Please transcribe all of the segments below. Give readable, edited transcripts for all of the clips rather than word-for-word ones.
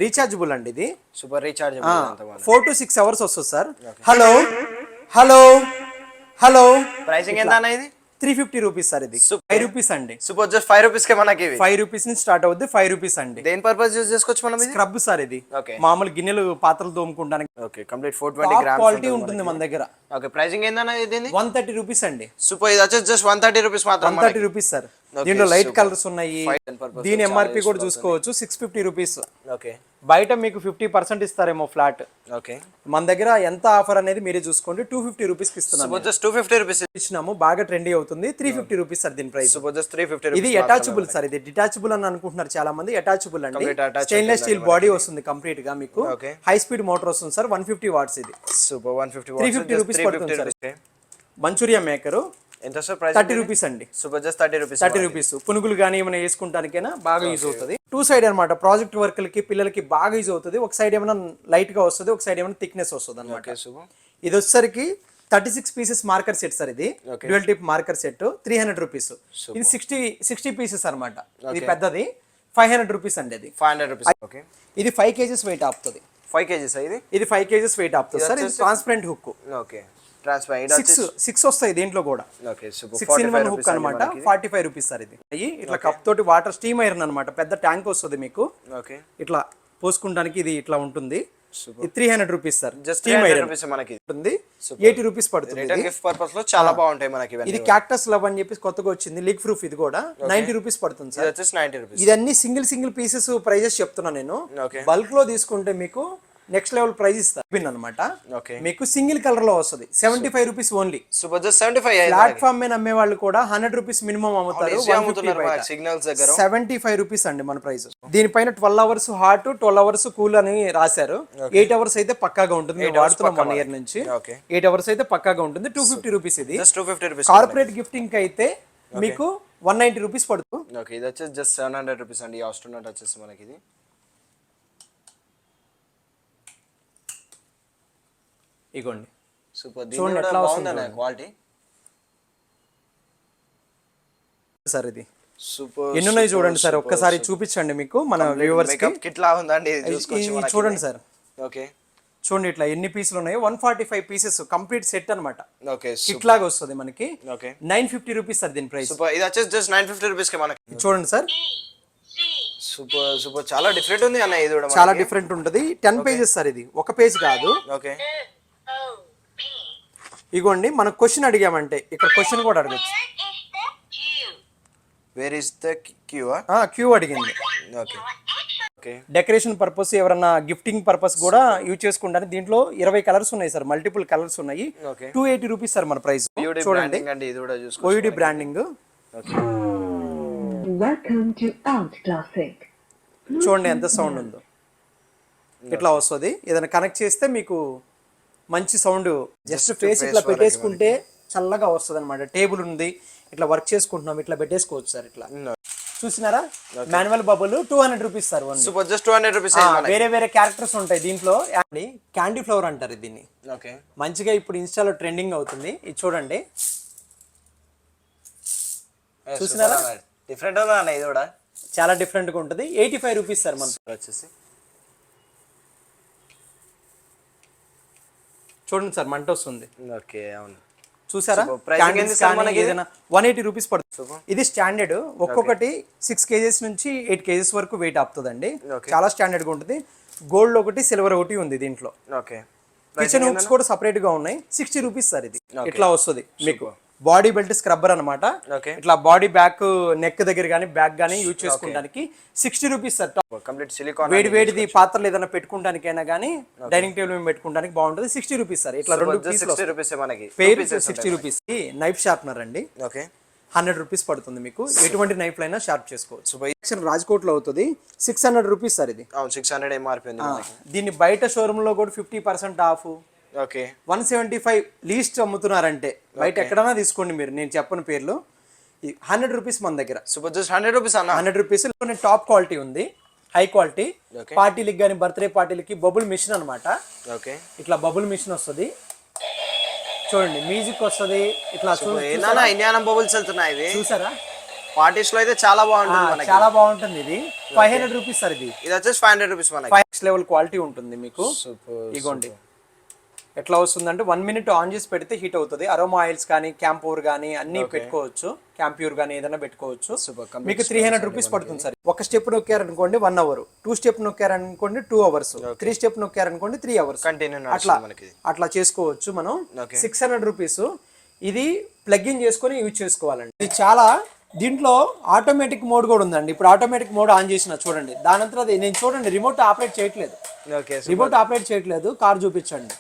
Rechargeable అండి ఇది. Super rechargeable. 4 to 6 hours వస్తుంది sir. Hello hello hello pricing ఎంత అన్న ఇది? 350 రూపీస్ సార్. ఇది 5 రూపీస్ అండి. సూపర్ జస్ట్ 5 రూపీస్ కే మనకి 5 రూపీస్ నుంచి స్టార్ట్ అవుద్ది. 5 రూపీస్ అండి. దేని పర్పస్ యూజ్ చేసుకోవచ్చు మనం? ఇది స్క్రబ్ సార్. ఇది మామూలు గిన్నెలు పాత్రలు తోముకుంటానికి. ఓకే కంప్లీట్ 420 గ్రామ్స్ క్వాలిటీ ఉంటుంది మన దగ్గర. ఓకే ప్రైసింగ్ ఏందన్న ఇది? 130 రూపీస్ అండి. సూపర్. ఇది వచ్చేసి జస్ట్ 130 రూపీస్ మాత్రం. 130 రూపీస్ సార్. దీంట్లో లైట్ కలర్స్ ఉన్నాయి. దీని ఎంఆర్పి కూడా చూసుకోవచ్చు 650 రూపీస్. ఓకే బయట మీకు 50% ఇస్తారేమో ఫ్లాట్. ఓకే మన దగ్గర ఎంత ఆఫర్ అనేది మీరే చూసుకోండి. 250 రూపీస్ కి ఇస్తున్నాము. జస్ట్ 250 రూపీస్ ఇచ్చినాము. బాగా ట్రెండీ అవుతుంది. 350 రూపీస్ సార్ దీని ప్రైస్. జస్ట్ 350 ఇది అటాచబుల్ సార్. ఇది డిటాచబుల్ అని అనుకుంటున్నారు చాలా మంది. అటాచబుల్ అండి. స్టెయిన్లెస్ స్టీల్ బాడీ వస్తుంది కంప్లీట్ గా. మీకు హై స్పీడ్ మోటార్ వస్తుంది సార్. 150 వాట్స్. ఇది సూపర్ 150 వాట్స్. 350 రూపీస్ పడుతుంది సార్. మంచూరియా మేకర్ ఎంత సార్ ప్రైస్? 30 రూపీస్ అండి. Super just 30 rupees. 30 రూపీస్. పునుగులు కానీ ఏమైనా వేసుకుంటానికైనా బాగా యూజ్ అవుతుంది. 2 సైడ్ అనమాట. ప్రాజెక్ట్ వర్క్లకి పిల్లలకి బాగా యూజ్ అవుతుంది. ఒక సైడ్ ఏమైనా లైట్ గా వస్తుంది, ఒక సైడ్ ఏమైనా థిక్నెస్ వస్తుంది అనమాట. ఇది వచ్చేసరికి 36 పీసెస్ మార్కర్ సెట్ సార్. ఇది dual tip marker set 300 rupees. ఇది 60 పీసెస్ అనమాట. ఇది పెద్దది 500 రూపీస్ అండి. అది 500 రూపీస్. ఓకే ఇది 5 kgs వెయిట్ ఆపుతుంది. 5 kgs ఇది 5 kgs వెయిట్ ఆపుతుంది సార్. ఇది ట్రాన్స్పరెంట్ హుక్. Okay transparent. 6 వస్తాయి దీంట్లో కూడా. Okay super. 6-in-1 హుక్ అన్నమాట. 45 రూపీస్ సార్. ఇది ఇట్లా కప్ తోటి వాటర్ స్టీమ్ ఐరన్ అన్నమాట. పెద్ద ట్యాంక్ వస్తుంది మీకు. ఓకే ఇట్లా పోసుకుంటానికి ఇది ఇట్లా ఉంటుంది. ఇది 300 రూపీస్ సార్. జస్ట్ 300 రూపీస్ మనకి ఉంటుంది. 80 రూపీస్ పడుతుంది. రిటర్న్ గిఫ్ట్ పర్పస్ లో చాలా బాగుంటాయి మనకి ఇవన్నీ. ఇది క్యాక్టస్ లవ్ అని చెప్పి కొత్తగా వచ్చింది. Leak proof. ఇది కూడా 90 రూపీస్ పడుతుంది సార్. ఇది వచ్చేసి 90 రూపీస్. ఇదన్నీ సింగిల్ పీసెస్ ప్రైజెస్ చెప్తున్నా నేను. బల్క్ లో తీసుకుంటే మీకు నెక్స్ట్ లెవెల్ ప్రైస్ ఇస్తారు. పిన్ అనమాట. మీకు సింగిల్ కలర్ లో వస్తుంది. 75 rupees only. Super just 75. Platform మీద అమ్మే వాళ్ళు కూడా 100 రూపీస్ మినిమం అమ్ముతారు. సిగ్నల్స్ దగ్గర 75 రూపీస్ అండి మన ప్రైస్. దీనిపైన 12 అవర్స్ హాట్, 12 అవర్స్ కూల్ అని రాశారు. 8 అవర్స్ అయితే పక్కాగా ఉంటుంది. వాడుతున్నాం 1 year నుంచి. 8 అవర్స్ అయితే పక్కాగా ఉంటుంది. 250 రూపీస్. ఇది 250 రూపీస్. కార్పొరేట్ గిఫ్టింగ్ కి అయితే మీకు 190 రూపీస్ పడుతుంది. ఓకే ఇది వచ్చేసి జస్ట్ 700 రూపీస్ అండి. ఆస్ట్రోనట్ వచ్చేసి మనకి ఇది ఇగోండి. సూపర్. దీని ఎట్లా బాగుందన్న క్వాలిటీ సార్. ఇది సూపర్. ఎన్ని ఉన్నాయి చూడండి సార్. ఒక్కసారి చూపించండి మీకు మన వ్యూవర్స్ కి. కిట్ లా ఉందండి ఇది చూసుకోవచ్చు మనకి. చూడండి సార్. ఓకే చూడండి ఇట్లా ఎన్ని పీసులు ఉన్నాయో. 145 పీసెస్ కంప్లీట్ సెట్ అన్నమాట. ఓకే కిట్ లాగా వస్తుంది మనకి. ఓకే 950 రూపీస్ సార్ దీని ప్రైస్. సూపర్. ఇది వచ్చేసి జస్ట్ 950 రూపీస్ కి మనకి. చూడండి సార్. సూపర్ చాలా డిఫరెంట్ ఉంది అన్న. ఇది కూడా చాలా డిఫరెంట్ ఉంటుంది. 10 పేజెస్ సార్. ఇది ఒక పేజ్ కాదు. ఓకే ఇగోండి మనం క్వశ్చన్ అడిగామంటే ఇక్కడ క్వశ్చన్ కూడా అడగచ్చు. Where is the Q? Q అడిగింది. ఓకే ఓకే డెకరేషన్ పర్పస్ ఎవరన్నా గిఫ్టింగ్ పర్పస్ కూడా యూజ్ చేసుకుంటారు. దీంట్లో 20 కలర్స్ ఉన్నాయి సార్. మల్టిపుల్ కలర్స్ ఉన్నాయి. 280 రూపీస్ సార్ మన ప్రైస్. చూడండి ఇది కూడా OUD బ్రాండింగ్. చూడండి ఎంత సౌండ్ ఉందో. ఇట్లా వస్తుంది. ఏదైనా కనెక్ట్ చేస్తే మీకు మంచి సౌండ్. జస్ట్ ఫేస్ ఇట్లా పెట్టేసుకుంటే చల్లగా వస్తుంది అనమాట. టేబుల్ ఉంది, ఇట్లా వర్క్ చేసుకుంటున్నాం, ఇట్లా పెట్టేసుకోవచ్చు సార్. ఇట్లా చూసినారా? Manual bubble 200 rupees sir. Super just 200 rupees. వేరే క్యారెక్టర్స్ ఉంటాయి దీంట్లో. క్యాండీ ఫ్లవర్ అంటారు దీన్ని. ఓకే మంచిగా ఇప్పుడు ఇన్స్టాలో ట్రెండింగ్ అవుతుంది. ఇది చూడండి. చూసినారా? డిఫరెంట్ అన్న. ఇది కూడా చాలా డిఫరెంట్ గా ఉంటుంది. 85 రూపీస్ సార్ మన వచ్చేసి. చూడండి సార్ మంట వస్తుంది. ఓకే అవును చూసారా? 180 రూపీస్ పడుతుంది. ఇది స్టాండర్డ్. ఒక్కొక్కటి 6 kgs నుంచి 8 kgs వరకు వెయిట్ ఆపుతుందండి. చాలా స్టాండర్డ్ గా ఉంటుంది. గోల్డ్ ఒకటి, సిల్వర్ ఒకటి ఉంది దీంట్లో. ఓకే కిచెన్ హుక్స్ కూడా సపరేట్ గా ఉన్నాయి. 60 రూపీస్ సార్. ఇది ఇట్లా వస్తుంది మీకు. బాడీ బెల్ట్ స్క్రబ్బర్ అనమాట. ఇట్లా బాడీ బ్యాక్ నెక్ దగ్గర గానీ బ్యాక్ గానీ యూజ్ చేసుకోవడానికి 60 రూపీస్ సార్. Complete silicone. వేడిది పాత్రలు ఏదైనా పెట్టుకోవడానికైనా గానీ డైనింగ్ టేబుల్ మీద పెట్టుకోవడానికి బాగుంటుంది. 60 రూపీస్ సార్. ఇట్లా 2 పీసులు 60 రూపీస్ మనకి. పేరు 60 రూపీస్. నైఫ్ షార్ప్నర్ అండి. ఓకే 100 రూపీస్ పడుతుంది మీకు. ఎటువంటి నైఫ్ లైనా షార్ప్ చేసుకోవచ్చు. రాజ్కోట్ లో అవుతుంది. 600 రూపీస్ సార్. ఇది 600 MRP ఉంది మనకి. దీన్ని బయట షోరూమ్ లో కూడా 50% ఆఫ్. ఓకే 175 లీస్ట్ అమ్ముతున్నారంటే బయట ఎక్కడైనా తీసుకోండి మీరు. నేను చెప్పని పేర్లు. 100 రూపీస్ మన దగ్గర. సూపర్ జస్ట్ 100 రూపీస్ అన్న. 100 రూపీస్ టాప్ క్వాలిటీ ఉంది. High quality. పార్టీలకి కానీ బర్త్డే పార్టీలకి బబుల్ మిషన్ అనమాట. ఓకే ఇట్లా బబుల్ మిషన్ వస్తుంది. చూడండి మ్యూజిక్ వస్తుంది. ఇట్లా ఇండియన్ బబుల్స్ వెళ్తున్నాయి. చూసారా? పార్టీస్ లో అయితే చాలా బాగుంటుంది మనకి. చాలా బాగుంటుంది. ఇది 500 రూపీస్ సార్. ఇది వచ్చేసి 500 రూపీస్ మనకి. 5 లెవెల్ క్వాలిటీ ఉంటుంది మీకు. ఇగోండి ఎట్లా వస్తుందంటే 1 మినిట్ ఆన్ చేసి పెడితే హీట్ అవుతుంది. అరోమా ఆయిల్స్ కానీ క్యాంపూర్ కానీ అన్ని పెట్టుకోవచ్చు. క్యాంప్యూర్ కానీ ఏదైనా పెట్టుకోవచ్చు. మీకు 300 రూపీస్ పడుతుంది సార్. ఒక స్టెప్ నొక్కారనుకోండి 1 అవర్, 2 స్టెప్ నొక్కారనుకోండి 2 అవర్స్, 3 స్టెప్ నొక్కారనుకోండి 3 అవర్స్. అట్లా చేసుకోవచ్చు మనం. 600 రూపీస్. ఇది ప్లగ్ ఇన్ చేసుకొని యూజ్ చేసుకోవాలండి. ఇది చాలా దీంట్లో ఆటోమేటిక్ మోడ్ కూడా ఉందండి. ఇప్పుడు ఆటోమేటిక్ మోడ్ ఆన్ చేసిన చూడండి, దానంతా అది నేను చూడండి రిమోట్ ఆపరేట్ చేయట్లేదు. కార్ చూపించండి.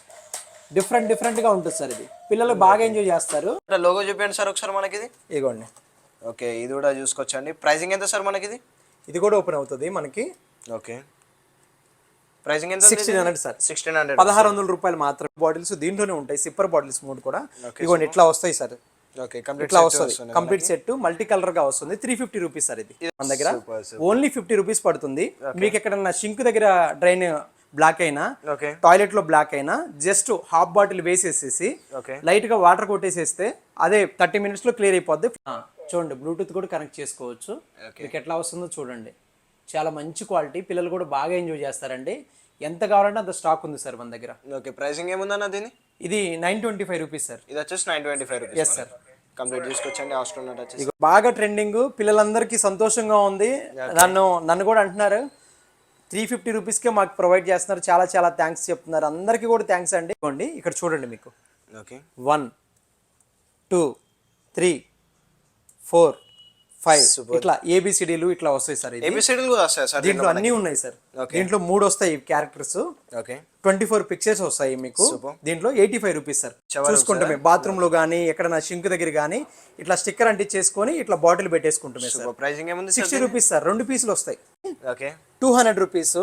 డిఫరెంట్ గా ఉంటుంది సార్. ఇది పిల్లలు బాగా ఎంజాయ్ చేస్తారు. లోగో చూపించండి సార్ ఒకసారి మనకి. ఇది ఇగోండి. ఓకే, ఇది కూడా చూసుకోవచ్చండి. ప్రైసింగ్ ఎంత సార్ మనకి? ఇది కూడా ఓపెన్ అవుతుంది మనకి. ఓకే, ప్రైసింగ్ ఎంత? 1600 సార్. 1600, 1600 రూపాయలు మాత్రం. బాటిల్స్ దీంట్లోనే ఉంటాయి, సిప్పర్ బాటిల్స్ 3 కూడా. ఇగోండి ఇట్లా వస్తాయి సార్. ఓకే, ఇట్లా వస్తుంది కంప్లీట్ సెట్. మల్టీ కలర్ గా వస్తుంది. 350 రూపీస్ సార్. ఇది మన దగ్గర ఓన్లీ 50 రూపీస్ పడుతుంది. మీకు ఎక్కడన్నా షింక్ దగ్గర డ్రైన్ బ్లాక్ అయినా, టాయిలెట్ లో బ్లాక్ అయినా జస్ట్ హాఫ్ బాటిల్ వేసేసేసి లైట్ గా వాటర్ కొట్టేసేస్తే అదే 30 minutes లో క్లియర్ అయిపోద్ది. చూడండి బ్లూటూత్ కూడా కనెక్ట్ చేసుకోవచ్చు. మీకు ఎట్లా వస్తుందో చూడండి. చాలా మంచి క్వాలిటీ. పిల్లలు కూడా బాగా ఎంజాయ్ చేస్తారండి. ఎంత కావాలంటే అంత స్టాక్ ఉంది సార్ మన దగ్గర. ఓకే, ప్రైసింగ్ ఏముందన్న దీని? ఇది 925 రూపీస్ సార్. ఇది వచ్చేసి 925 రూపీస్. Yes sir. కంప్లీట్ తీసుకొచ్చండి. ఆస్ట్రోనట్ వచ్చేసి బాగా ట్రెండింగ్, పిల్లలందరికీ సంతోషంగా ఉంది. నన్ను కూడా అంటున్నారు 350 రూపీస్కే మాకు ప్రొవైడ్ చేస్తున్నారు, చాలా థ్యాంక్స్ చెప్తున్నారు. అందరికీ కూడా థ్యాంక్స్ అండి. ఇవ్వండి ఇక్కడ చూడండి మీకు. ఓకే, 1 2 3 4 5 ఇట్లా ఏబిసిడీలు ఇట్లా వస్తాయి సార్. ఏబిసిడీలు కూడా వస్తాయి సార్. దీంట్లో అన్ని ఉన్నాయి సార్. దీంట్లో 3 వస్తాయి క్యారెక్టర్స్. ఓకే, 24 పిక్చర్స్ వస్తాయి మీకు. దీంట్లో 85 రూపీస్ సార్. చూసుకుంటామే బాత్రూమ్ లో గానీ ఎక్కడైనా షింక్ దగ్గర గానీ ఇట్లా స్టిక్కర్ అంటించేసుకొని ఇట్లా బాటిల్ పెట్టేసుకుంటామే సార్. ప్రైసింగ్ ఏముంది? 60 రూపీస్ సార్. 2 పీసులు వస్తాయి. Okay, 200 rupees.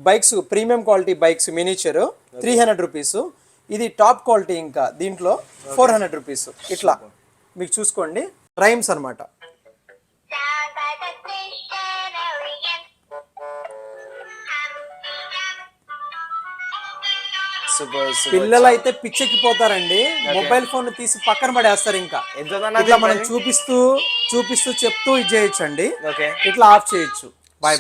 Bikes premium quality bikes miniature 300 rupees. ఇది టాప్ క్వాలిటీ. ఇంకా దీంట్లో 400 రూపీస్. ఇట్లా మీకు చూసుకోండి. రైమ్స్ అన్నమాట. పిల్లలు అయితే పిచ్చెక్కిపోతారండి. మొబైల్ ఫోన్ తీసి పక్కన పడేస్తారు. ఇంకా ఇట్లా మనం చూపిస్తూ చెప్తూ ఇది చేయొచ్చు అండి. ఇట్లా ఆఫ్ చేయొచ్చు. బై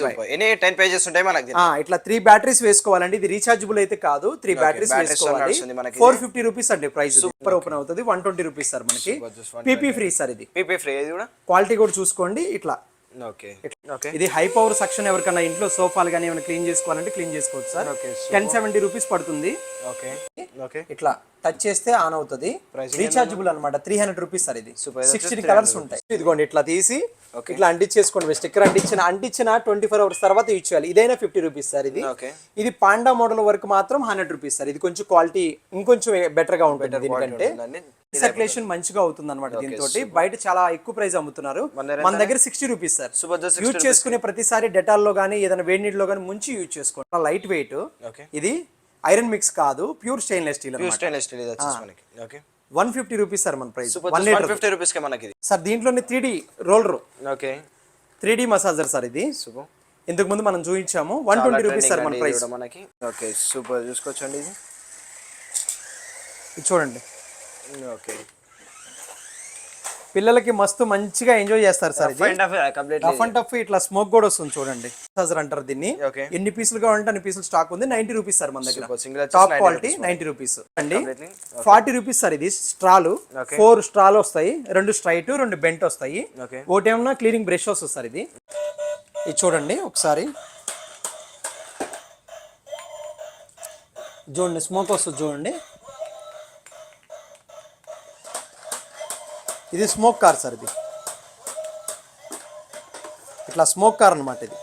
10 పేజెస్ ఉంటాయి మనకి. ఇట్లా 3 బ్యాటరీస్ వేసుకోవాలండి. ఇది రీఛార్జబుల్ అయితే కాదు. 3 బ్యాటరీస్ వేసుకోవాలి. 450 రూపీస్ అండి ప్రైస్. సూపర్ ఓపెన్ అవుతుంది. 120 రూపీస్ సార్ మనకి. PP free sir. ఇది పీపీ ఫ్రీ. ఇది కూడా క్వాలిటీ కూడా చూసుకోండి. ఇట్లా ఇది హై పవర్ సెక్షన్. ఎవరికైనా ఇంట్లో సోఫాలు కానీ ఏమైనా క్లీన్ చేసుకోవాలంటే క్లీన్ చేసుకోవచ్చు సార్. 1070 రూపీస్ పడుతుంది. ఇట్లా టచ్ చేస్తే ఆన్ అవుతుంది. రీఛార్జబుల్ అనమాట. 300 రూపీస్ సార్. ఇది 16 కలర్స్ ఉంటాయి. ఇదిగోండి ఇట్లా తీసి ఇట్లా అంటించేసుకోండి. స్టిక్కర్ అంటించిన 24 అవర్స్ తర్వాత యూజ్ చేయాలి. ఇదైనా 50 రూపీస్ సార్. ఇది పాండా మోడల్ వరకు మాత్రం 100 రూపీస్ సార్. ఇది కొంచెం క్వాలిటీ ఇంకొంచెం బెటర్ గా ఉంటుంది. దీనికంటే సర్క్యులేషన్ మంచిగా అవుతుంది అనమాట. దీంతో బయట చాలా ఎక్కువ ప్రైస్ అమ్ముతున్నారు. మన దగ్గర 60 రూపీస్ సార్. యూజ్ చేసుకునే ప్రతిసారి డెటాల్ లో గానీ ఏదైనా వేడి నీటిలో గానీ ముంచి యూజ్ చేసుకోండి. Light weight. ఇది ఐరన్ మిక్స్ కాదు, pure stainless steel. 150 rupees sir మన ప్రైస్. 150 రూపీస్ కి మనకి సార్. దీంట్లోనే 3D roller. Okay, 3D massager sir. ఇది ఇంతకు ముందు మనం చూపించాము. 120 రూపీస్ సార్ మన ప్రైస్ మనకి. Okay, super. చూసుకోవచ్చండి. ఇది చూడండి. ఓకే, పిల్లలకి మస్తు మంచిగా ఎంజాయ్ చేస్తారు సార్. Rough and tough. ఇట్లా స్మోక్ కూడా వస్తుంది చూడండి. మసాజర్ అంటారు దీన్ని. ఎన్ని పీసులు కావాలంటే అన్ని పీసులు స్టాక్ ఉంది. 90 రూపీస్ సార్ మన దగ్గర. టాప్ క్వాలిటీ 90 రూపీస్ అండి. 40 రూపీస్ సార్. ఇది స్ట్రాలు 4 స్ట్రాలు వస్తాయి. 2 స్ట్రైట్ 2 బెంట్ వస్తాయి. ఒకటేమన్నా క్లీనింగ్ బ్రష్ వస్తుంది సార్. ఇది చూడండి ఒకసారి. చూడండి స్మోక్ వస్తుంది చూడండి. ఇది స్మోక్ కార్ సార్. ఇది ఇట్లా స్మోక్ కార్ అనమాట. ఇది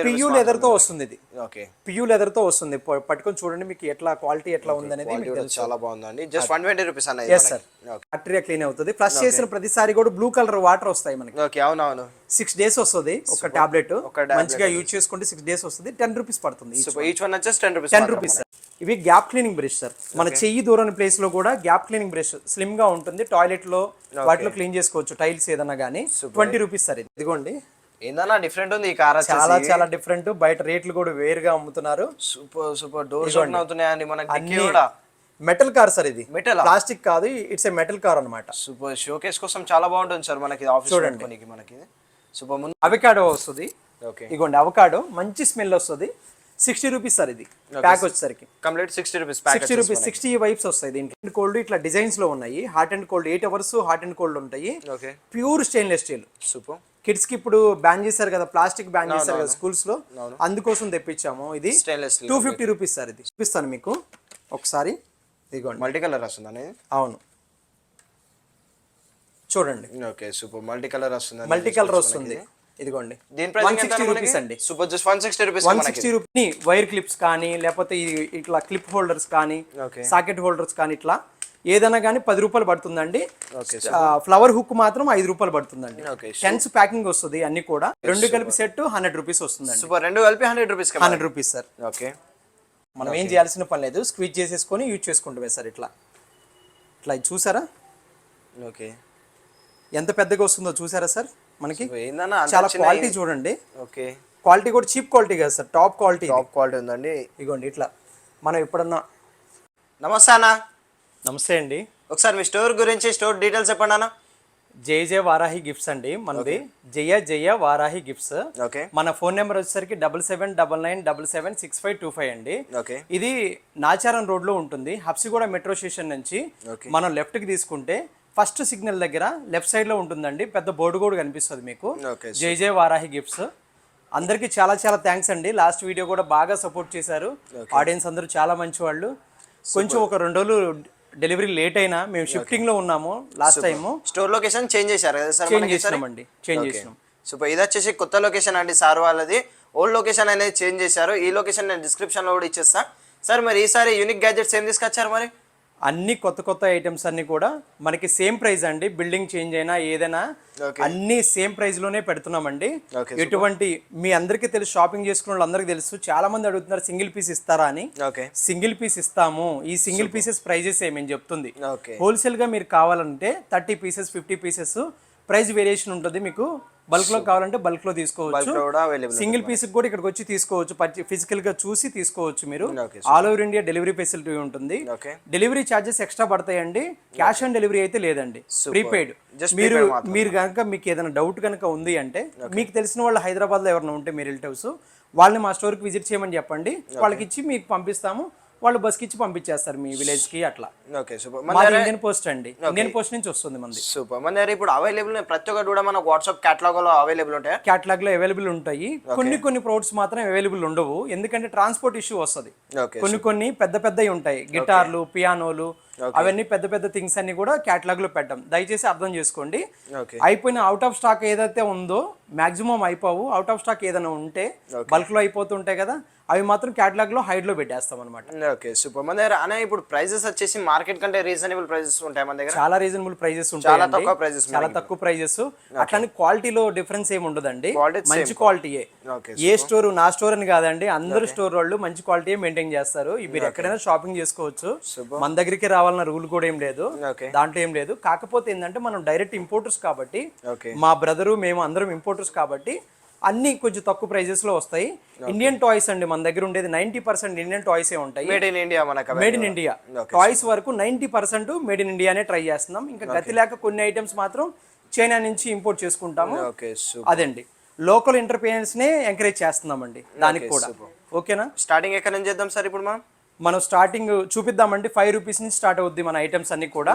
పియూ లెదర్ తో వస్తుంది. ఇది పియూ లెదర్ తో వస్తుంది. పట్టుకొని చూడండి మీకు ఎట్లా క్వాలిటీ ఎట్లా ఉంది అనేది. చాలా బాగుందండి. జస్ట్ 120 రూపీస్ అన్నది. yes sir. బ్యాటరీ క్లీన్ అవుతుంది. ఫ్లష్ చేసిన ప్రతిసారి కూడా బ్లూ కలర్ వాటర్ వస్తాయి మనకి. ఓకే, అవునవును. 6 days వస్తుంది ఒక టాబ్లెట్. మంచిగా యూజ్ చేసుకుంటే 6 days వస్తుంది. 10 రూపీస్ పడుతుంది. ఈచ్ వన్ వచ్చేసి 10 రూపీస్ సార్. ఇవి గ్యాప్ క్లీనింగ్ బ్రష్ సార్. మన చెయ్యి దూరని ప్లేస్ లో కూడా గ్యాప్ క్లీనింగ్ బ్రష్ స్లిమ్ గా ఉంటుంది. టాయిలెట్ లో వాటిలో క్లీన్ చేసుకోవచ్చు. టైల్స్ ఏదన్నా గానీ 20 రూపీస్ సార్. ఇదిగోండి ఏందన్నా డిఫరెంట్ ఉంది ఈ కార్. చాలా డిఫరెంట్. బయట రేట్లు కూడా వేరుగా అమ్ముతున్నారు. సూపర్. డోర్స్ ఓపెన్ అవుతున్నాయండి మనకి. మెటల్ కార్ సార్ ఇది, Metal ఆ? ప్లాస్టిక్ కాదు, ఇట్స్ ఏ మెటల్ కార్ అన్నమాట. సూపర్, షోకేస్ కోసం చాలా బాగుంటుంది సార్ మనకి ఆఫీస్ చూడడానికి మనకి. సూపర్. ముందు అవకాడో వస్తుంది, ఓకే ఇగోండి అవకాడో మంచి స్మెల్ వస్తుంది. 60 రూపీస్ సార్ ఇది ప్యాక్ వచ్చేసరికి. Complete 60 rupees pack. 60 rupees 60 wipes వస్తాయి దీంట్లో. కోల్డ్ ఇట్లా డిజైన్స్ లో ఉన్నాయి, hot and cold 8 hours hot and cold ఉంటాయి. Okay pure stainless steel. Super. Kids కి ఇప్పుడు బ్యాన్ చేశారు కదా, ప్లాస్టిక్ బ్యాన్ చేశారు కదా స్కూల్స్ లో, అందుకోసం తెప్పించాము. ఇది స్టెయిన్లెస్ స్టీల్ 250 రూపీస్ సార్. ఇది చూపిస్తాను మీకు ఒకసారి, ఇదిగోండి. మల్టీ కలర్ వస్తుంది అనేది. అవును చూడండి, ఓకే సూపర్. మల్టీ కలర్ వస్తుంది, మల్టీ కలర్ వస్తుంది. ఇదిగోండి దీని ప్రైస్ 160 రూపీస్ అండి. Super, just 160 rupees. 160 rupees wire clips కానీ, లేకపోతే ఇట్లా క్లిప్ హోల్డర్స్ కానీ, సాకెట్ హోల్డర్స్ కానీ, ఇట్లా ఏదైనా కానీ 10 రూపాయలు పడుతుందండి. ఫ్లవర్ హుక్ మాత్రం 5 రూపాయలు పడుతుందండి. టెన్స్ ప్యాకింగ్ వస్తుంది అన్ని కూడా. రెండు కలిపి సెట్ 100 రూపీస్ వస్తుందండి. సూపర్, రెండు కలిపి 100 రూపీస్. 100 rupees sir. ఓకే, మనం ఏం చేయాల్సిన పని లేదు, స్క్వీజ్ చేసేసుకొని యూజ్ చేసుకుంటామే సార్. ఇట్లా ఇట్లా ఇది చూసారా, ఓకే ఎంత పెద్దగా వస్తుందో చూసారా సార్. మనకి ఏందన్నా చాలా క్వాలిటీ చూడండి. ఓకే, క్వాలిటీ కూడా చీప్ క్వాలిటీ కాదు sir, top quality. Top quality ఉందండి. ఇగోండి ఇట్లా మనం ఎప్పుడన్నా. నమస్తే అన్న. నమస్తే అండి. ఒకసారి మీ స్టోర్ గురించి, స్టోర్ డీటెయిల్స్ చెప్పండి అన్న. జయ వారాహి గిఫ్ట్స్ అండి మనది. జయ వారాహి గిఫ్ట్స్. ఓకే, మన ఫోన్ నెంబర్ వచ్చేసరికి 7799776525 అండి. ఓకే, ఇది నాచారం రోడ్ లో ఉంటుంది, హబ్సిగూడ మెట్రో స్టేషన్ నుంచి మనం లెఫ్ట్ కి తీసుకుంటే ఫస్ట్ సిగ్నల్ దగ్గర లెఫ్ట్ సైడ్ లో ఉంటుందండి. పెద్ద బోర్డు కూడా కనిపిస్తుంది మీకు, జయ వారాహి గిఫ్ట్స్. అందరికి చాలా చాలా థ్యాంక్స్ అండి. లాస్ట్ వీడియో కూడా బాగా సపోర్ట్ చేశారు, ఆడియన్స్ అందరూ చాలా మంచి వాళ్ళు. కొంచెం ఒక 2 రోజులు డెలివరీ లేట్ అయినా మేము షిఫ్టింగ్ లో ఉన్నాము. Last time store location change చేశారు కదా సార్? చేంజ్ చేసినామండి, చేంజ్ చేసినాం. సూపర్. ఇది వచ్చేసి కొత్త లొకేషన్ అండి సార్ వాళ్ళది. ఓల్డ్ లొకేషన్ అనేది చేంజ్ చేశారు. ఈ లొకేషన్ నేను డిస్క్రిప్షన్ లో కూడా ఇచ్చేస్తా సార్. మరి ఈసారి యూనిక్ గ్యాడ్జెట్స్ ఏం తీసుకొచ్చారు మరి? అన్ని కొత్త ఐటమ్స్ అన్ని కూడా మనకి సేమ్ ప్రైస్ అండి. బిల్డింగ్ చేంజ్ అయినా ఏదైనా అన్ని సేమ్ ప్రైస్ లోనే పెడుతున్నామండి. ఎటువంటి మీ అందరికీ తెలుసు, షాపింగ్ చేసుకున్న వాళ్ళందరికీ తెలుసు. చాలా మంది అడుగుతున్నారు సింగిల్ పీస్ ఇస్తారా అని. సింగిల్ పీస్ ఇస్తాము. ఈ సింగిల్ పీసెస్ ప్రైజెస్ ఏమని చెప్తుంది. హోల్సేల్ గా మీరు కావాలంటే 30 పీసెస్ 50 పీసెస్ ప్రైస్ వేరియేషన్ ఉంటుంది. మీకు బల్క్ లో కావాలంటే బల్క్ లో తీసుకోవచ్చు. సింగిల్ పీస్ కూడా ఇక్కడికి వచ్చి తీసుకోవచ్చు, ఫిజికల్ గా చూసి తీసుకోవచ్చు మీరు. All over India delivery facility ఉంటుంది. డెలివరీ ఛార్జెస్ ఎక్స్ట్రా పడతాయండి. క్యాష్ ఆన్ డెలివరీ అయితే లేదండి, ప్రీపెయిడ్. మీరు కనుక మీకు ఏదైనా డౌట్ కనుక ఉంది అంటే, మీకు తెలిసిన వాళ్ళు హైదరాబాద్ లో ఎవరైనా ఉంటే మీ రిలేటివ్స్, వాళ్ళని మా స్టోర్ కి విజిట్ చేయమని చెప్పండి. వాళ్ళకి ఇచ్చి మీకు పంపిస్తాము. వాళ్ళు బస్ కి ఇచ్చి పంపించేస్తారు మీ విలేజ్ కి. అట్లా. Okay super. మాది ఇండియన్ పోస్ట్ అండి, ఇండియన్ పోస్ట్ నుంచి వస్తుంది మంది. సూపర్. మన దగ్గర ఇప్పుడు అవైలబుల్ ప్రతి ఒక్కటి కూడా మన వాట్సాప్ కేటలాగ్ లో అవైలబుల్ ఉంటాయి. కేటలాగ్ లో అవైలబుల్ ఉంటాయి. కొన్ని ప్రొడక్ట్స్ మాత్రం అవైలబుల్ ఉండవు, ఎందుకంటే ట్రాన్స్పోర్ట్ ఇష్యూ వస్తుంది. కొన్ని పెద్దవి ఉంటాయి, గిటార్లు, పియానోలు, అవన్నీ పెద్ద థింగ్స్ అన్ని కూడా కేటలాగ్ లో పెట్టాం. దయచేసి అర్థం చేసుకోండి. అయిపోయిన అవుట్ ఆఫ్ స్టాక్ ఏదైతే ఉందో మాక్సిమం అయిపోవు. అవుట్ ఆఫ్ స్టాక్ ఏదైనా ఉంటే బల్క్ లో అయిపోతుంటాయి కదా, అవి మాత్రం కేటలాగ్ లో హైడ్ లో పెట్టేస్తాం అనమాట. Okay super. మన దగ్గర అనే ఇప్పుడు ప్రైజెస్ వచ్చేసి మార్కెట్ కంటే రీజనబుల్ ప్రైజెస్ ఉంటాయి మన దగ్గర. చాలా రీజనబుల్ ప్రైజెస్ ఉంటాయి, చాలా తక్కువ ప్రైజెస్. అట్లానే క్వాలిటీలో డిఫరెన్స్ ఏమి ఉండదండి, మంచి క్వాలిటీయే. ఏ స్టోర్ నా స్టోర్ అని కాదండి, అందరు స్టోర్ వాళ్ళు మంచి క్వాలిటీ మెయింటైన్ చేస్తారు. మీరు ఎక్కడైనా షాపింగ్ చేసుకోవచ్చు. మన దగ్గరికి రావాలన్న రూల్ కూడా ఏం లేదు, దాంట్లో ఏం లేదు. కాకపోతే ఏంటంటే మనం డైరెక్ట్ ఇంపోర్టర్స్ కాబట్టి, మా బ్రదరు మేము అందరం ఇంపోర్టర్స్ కాబట్టి అన్ని కొంచెం తక్కువ ప్రైజెస్ లో వస్తాయి. ఇండియన్ టాయ్స్ అండి మన దగ్గర ఉండేది 90% ఇండియన్ టాయ్స్ ఏ ఉంటాయి. Made in India. మనకు మేడ్ ఇన్ ఇండియా టాయ్స్ వరకు 90% మేడ్ ఇన్ ఇండియానే ట్రై చేస్తున్నాం. ఇంకా గతి లేక కొన్ని ఐటమ్స్ మాత్రం చైనా నుంచి ఇంపోర్ట్ చేసుకుంటాము. అదండి, లోకల్ ఎంటర్ప్రైనర్స్ నే ఎంకరేజ్ చేస్తున్నామండి దానికి కూడా. ఓకేనా? స్టార్టింగ్ ఎక్కడ నుంచి చేద్దాం సార్? ఇప్పుడు మనం స్టార్టింగ్ చూపిద్దామండి. 5 రూపీస్ నుంచి స్టార్ట్ అవుద్ది మన ఐటమ్స్ అన్ని కూడా.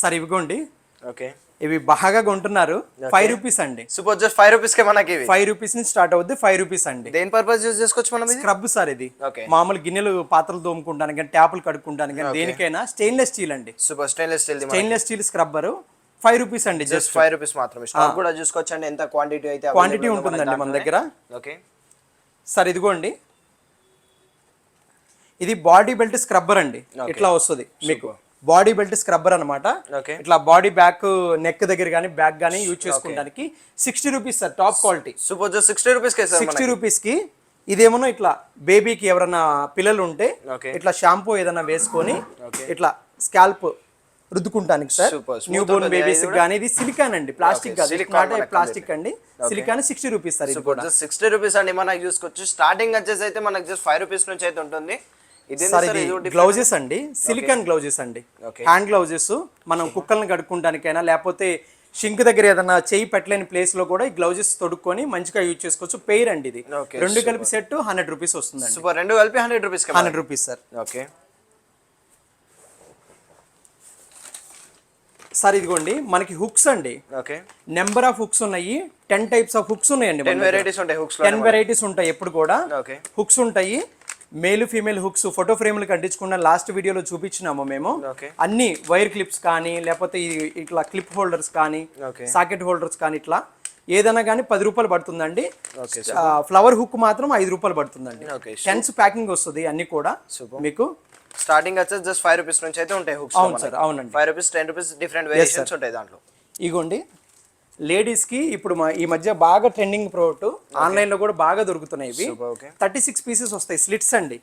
సార్ ఇవిగోండి, ఓకే, ఇవి బాగా కొంటున్నారు. 5 రూపీస్ అండి. సూపర్. జస్ట్ 5 రూపీస్ కే మనకి 5 రూపీస్ నుంచి స్టార్ట్ అవుద్ది. 5 రూపీస్ అండి. దేని పర్పస్ యూజ్ చేసుకోవచ్చు మనం? స్క్రబ్ సార్ ఇది. మామూలు గిన్నెలు పాత్రలు తోముకుంటానికి కానీ, ట్యాపులు కడుక్కుంటానికి కానీ, దేనికైనా స్టెయిన్లెస్ స్టీల్ అండి. Super. Stainless steel scrubber 5 rupees అండి. జస్ట్ 5 రూపీస్ మాత్రమే. స్టాక్ కూడా చూసుకోవచ్చు అండి, ఎంత క్వాంటిటీ అయితే క్వాంటిటీ ఉంటుందండి మన దగ్గర. ఓకే సార్ ఇదిగోండి, ఇది బాడీ బెల్ట్ స్క్రబ్బర్ అండి. ఇట్లా వస్తుంది మీకు బాడీ బెల్ట్ స్క్రబ్బర్ అనమాట. ఇట్లా బాడీ బ్యాక్, నెక్ దగ్గర కానీ బ్యాక్ కానీ యూజ్ చేసుకోవడానికి 60 rupees sir, top quality. Super. 60 rupees 60 rupees కి ఇదేమో ఇట్లా బేబీకి ఎవరైనా పిల్లలు ఉంటే ఇట్లా షాంపూ ఏదైనా వేసుకొని ఇట్లా స్కాల్ప్ రుద్దుకుంటానికి సార్. న్యూ బోర్న్ బేబీస్ కానీ. ఇది సిలికాన్ అండి, ప్లాస్టిక్ కాదు, ప్లాస్టిక్ అండి. Silicone 60 rupees sir. ఇది కూడా 60 రూపీస్ అండి. మనకి చూసుకోవచ్చు. స్టార్టింగ్ వచ్చేసి అయితే మనకి జస్ట్ 5 రూపీస్ నుంచి అయితే ఉంటుంది. సార్ ఇది గ్లౌజెస్ అండి, సిలికాన్ గ్లౌజెస్ అండి, హ్యాండ్ గ్లౌజెస్. మనం కుక్కల్ని కడుక్కుంటానికైనా లేకపోతే షింక్ దగ్గర ఏదైనా చేయి పెట్టలేని ప్లేస్ లో కూడా ఈ గ్లౌజెస్ తొడుక్కొని మంచిగా యూజ్ చేసుకోవచ్చు. పెయిర్ అండి ఇది, రెండు కలిపి సెట్ 100 రూపీస్ వస్తుందండి. సూపర్, రెండు కలిపి 100 rupees. 100 rupees sir. Okay sir ఇదిగోండి మనకి హుక్స్ అండి. ఓకే, నెంబర్ ఆఫ్ హుక్స్ ఉన్నాయి, 10 టైప్స్ ఆఫ్ హుక్స్ ఉన్నాయండి. 10 వెరైటీస్ ఉంటాయి హుక్స్ లో. 10 వెరైటీస్ ఉంటాయి ఎప్పుడు కూడా. ఓకే, హుక్స్ ఉంటాయి, మేల్ ఫీమేల్ హుక్స్. ఫోటో ఫ్రేమ్లు కట్టించుకున్న లాస్ట్ వీడియోలో చూపించినాము మేము. అన్ని వైర్ క్లిప్స్ కానీ లేకపోతే ఇట్లా క్లిప్ హోల్డర్స్ కానీ సాకెట్ హోల్డర్స్ కానీ ఇట్లా ఏదైనా కానీ 10 రూపాయలు పడుతుందండి. ఫ్లవర్ హుక్ మాత్రం 5 రూపాయలు పడుతుందండి. 10 ప్యాకింగ్ వస్తుంది అన్ని కూడా మీకు. స్టార్టింగ్ వచ్చేసి జస్ట్ 5 రూపీస్ నుంచి అయితే ఉంటాయి హుక్స్. అవును సార్, అవునండి. 5 రూపీస్, 10 రూపీస్ డిఫరెంట్ వేరియేషన్స్ ఉంటాయి దాంట్లో. ఇగోండి లేడీస్ కి ఇప్పుడు ఈ మధ్య బాగా ట్రెండింగ్ ప్రోడక్ట్, ఆన్లైన్ లో కూడా బాగా దొరుకుతున్నాయి ఇవి. 36 పీసెస్ వస్తాయి, స్లిట్స్ అండి.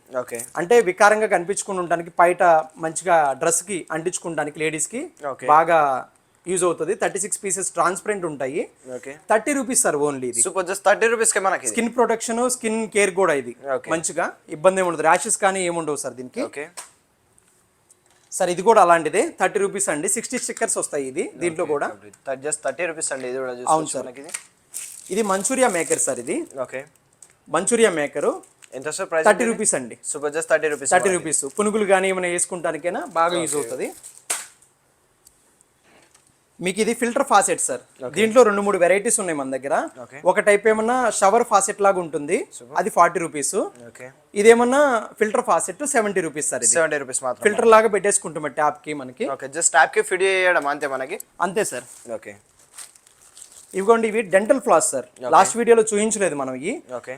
అంటే వికారంగా కనిపించుకుని ఉండడానికి, బయట మంచిగా డ్రెస్ కి అంటించుకోవడానికి లేడీస్ కి బాగా యూజ్ అవుతుంది. 36 పీసెస్ ట్రాన్స్పరెంట్ ఉంటాయి. 30 రూపీస్ సార్ ఓన్లీ ఇది. సూపర్, జస్ట్ 30 రూపీస్ కి మనకి స్కిన్ ప్రొటెక్షన్, స్కిన్ కేర్ కూడా ఇది మంచిగా ఇబ్బంది ఏముండదు. ర్యాషెస్ కానీ ఏముండవు సార్ దీనికి. సార్ ఇది కూడా అలాంటిదే, 30 రూపీస్ అండి. 60 స్టిక్కర్స్ వస్తాయి ఇది దీంట్లో కూడా. జస్ట్ 30 రూపీస్ అండి ఇది కూడా. అవును సార్, ఇది మంచూరియా మేకర్ సార్. ఇది మంచూరియా మేకర్ ఎంత సార్ ప్రైస్? 30 రూపీస్ అండి. Super, just 30 rupees. 30 రూపీస్. పునుగులు కానీ ఏమైనా వేసుకుంటానికైనా బాగా యూజ్ అవుతుంది మీకు. ఇది ఫిల్టర్ ఫాసెట్ సార్. దీంట్లో 2-3 వెరైటీస్ ఉన్నాయి మన దగ్గర. ఒక టైప్ ఏమన్నా షవర్ ఫాసెట్ లాగా ఉంటుంది, అది 40 రూపీస్. ఇదేమన్నా filter faucet 70 rupees sir. 70 rupees మాత్రం. ఫిల్టర్ లాగా పెట్టేసుకుంటాం ట్యాప్ కి మనకి. జస్ట్ ట్యాప్ కి ఫిట్ చేయడం అంతే మనకి. అంతే సార్. ఓకే, ఇవ్వండి ఇవి డెంటల్ ఫ్లాస్ సార్. లాస్ట్ వీడియోలో చూపించలేదు మనం. ఇవి